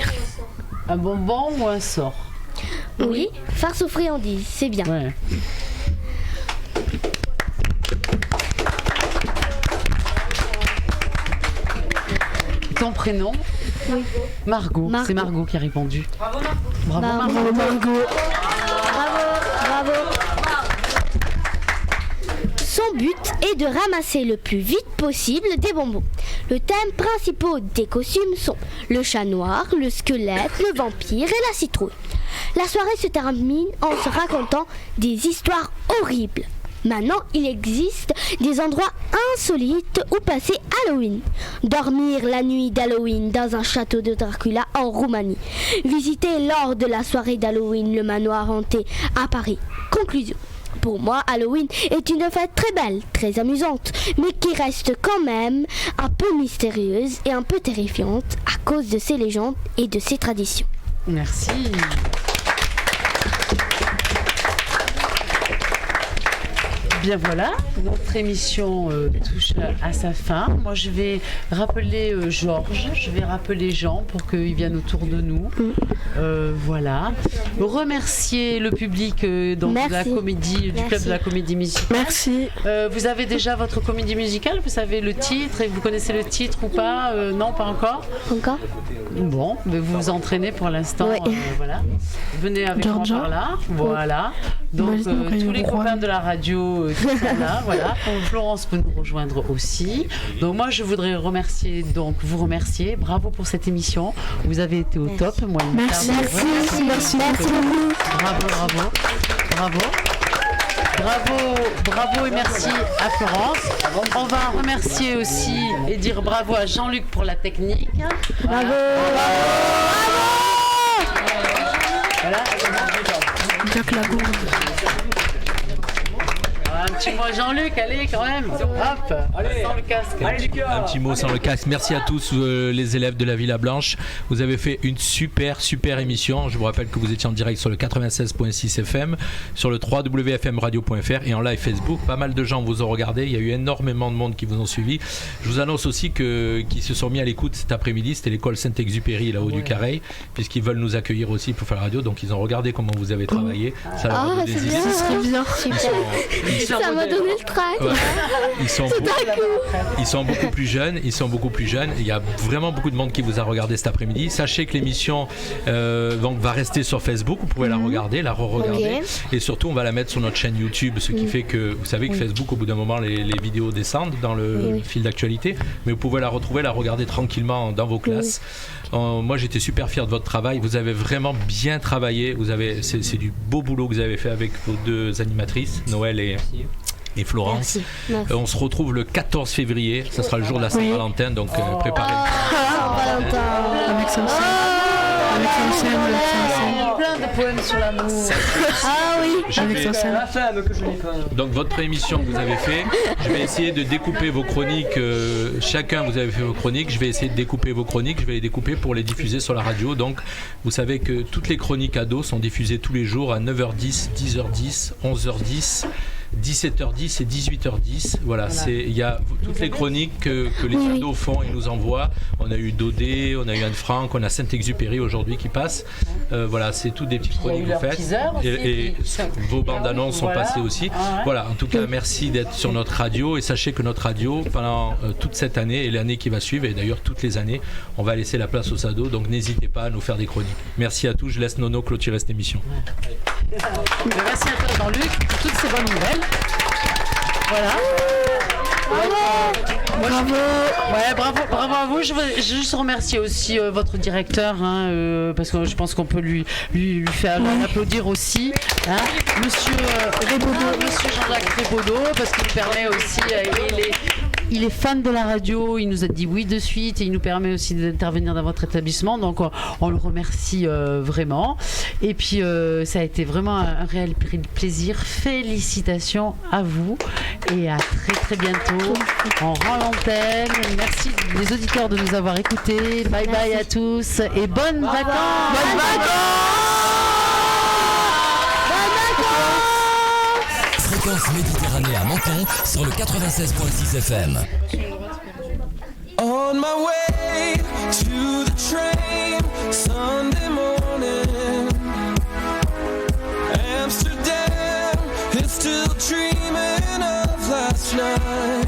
Un bonbon ou un sort? Oui, farce aux friandises, c'est bien. Ouais. Ton prénom? Oui. Margot. C'est Margot qui a répondu. Bravo Margot. Margot. Bravo. Son but est de ramasser le plus vite possible des bonbons. Le thème principal des costumes sont le chat noir, le squelette, le vampire et la citrouille. La soirée se termine en se racontant des histoires horribles. Maintenant, il existe des endroits insolites où passer Halloween. Dormir la nuit d'Halloween dans un château de Dracula en Roumanie. Visiter lors de la soirée d'Halloween le manoir hanté à Paris. Conclusion. Pour moi, Halloween est une fête très belle, très amusante, mais qui reste quand même un peu mystérieuse et un peu terrifiante à cause de ses légendes et de ses traditions. Merci. Bien voilà, notre émission touche à sa fin. Moi je vais rappeler Georges, je vais rappeler Jean pour qu'ils viennent autour de nous. Voilà. Remercier le public donc, de la comédie, du club de la comédie musicale. Merci. Vous avez déjà votre comédie musicale, vous savez le titre et vous connaissez le titre ou pas? Non, pas encore. Encore. Bon, mais vous vous entraînez pour l'instant. Oui. Voilà. Venez avec moi par là. Voilà. Donc tous les copains de la radio qui sont là, voilà. Florence peut nous rejoindre aussi. Donc moi je voudrais vous remercier. Bravo pour cette émission. Vous avez été au top. Moi, Merci. Bravo et merci à Florence. On va remercier aussi et dire bravo à Jean-Luc pour la technique. Bravo. Voilà. Jacques Lagourde. Un petit mot à Jean-Luc, allez quand même. Hop, allez, sans le casque. Un petit mot sans le casque. Merci à tous les élèves de la Villa Blanche. Vous avez fait une super émission. Je vous rappelle que vous étiez en direct sur le 96.6 FM, sur le www.fmradio.fr et en live Facebook. Pas mal de gens vous ont regardé. Il y a eu énormément de monde qui vous ont suivi. Je vous annonce aussi qu'ils se sont mis à l'écoute cet après-midi. C'était l'école Saint-Exupéry là-haut du Carré, puisqu'ils veulent nous accueillir aussi pour faire la radio. Donc ils ont regardé comment vous avez travaillé. Ça leur a donné des idées. Ça m'a donné le trac. Ouais. Ils sont beaucoup plus jeunes. Il y a vraiment beaucoup de monde qui vous a regardé cet après-midi. Sachez que l'émission donc va rester sur Facebook. Vous pouvez la regarder, la re-regarder. Et surtout, on va la mettre sur notre chaîne YouTube. Ce qui fait que vous savez que Facebook, au bout d'un moment, les vidéos descendent dans le fil d'actualité. Mais vous pouvez la retrouver, la regarder tranquillement dans vos classes. Moi, j'étais super fier de votre travail. Vous avez vraiment bien travaillé. C'est du beau boulot que vous avez fait avec vos deux animatrices, Noël et Florence. Merci. On se retrouve le 14 février. Ça sera le jour de la Saint-Valentin. Donc, préparez. Avec Samson. Plein de poèmes sur l'amour. Donc votre émission que vous avez fait, je vais essayer de découper vos chroniques. Chacun vous avez fait vos chroniques. Je vais essayer de découper vos chroniques. Je vais les découper pour les diffuser sur la radio. Donc vous savez que toutes les chroniques ados sont diffusées tous les jours à 9h10, 10h10, 11h10. 17h10 et 18h10. Voilà, il y a toutes les chroniques que les ados font et nous envoient. On a eu Dodé, on a eu Anne Frank, on a Saint-Exupéry aujourd'hui qui passe. Voilà, c'est toutes des petites chroniques que vous faites. Et vos bandes annonces sont passées aussi. Voilà, en tout cas, merci d'être sur notre radio et sachez que notre radio, pendant toute cette année et l'année qui va suivre, et d'ailleurs toutes les années, on va laisser la place aux ados. Donc n'hésitez pas à nous faire des chroniques. Merci à tous. Je laisse Nono clôturer cette émission. Merci à toi Jean-Luc pour toutes ces bonnes nouvelles. Voilà. Bravo. Ouais, bravo à vous. Je veux juste remercier aussi votre directeur, parce que je pense qu'on peut lui faire l'applaudir aussi, Monsieur Jean-Jacques Rébaudot, parce qu'il nous permet aussi, il est fan de la radio, il nous a dit oui de suite et il nous permet aussi d'intervenir dans votre établissement, donc on le remercie vraiment. Et puis ça a été vraiment un réel plaisir. Félicitations à vous et à très très bientôt. On rend l'antenne. Merci les auditeurs de nous avoir écoutés. Bye bye à tous et bonnes vacances. Bonnes vacances. Fréquence Méditerranée à Menton sur le 96.6 FM. On my way to the train, Sunday morning. Amsterdam is still dreaming of last night.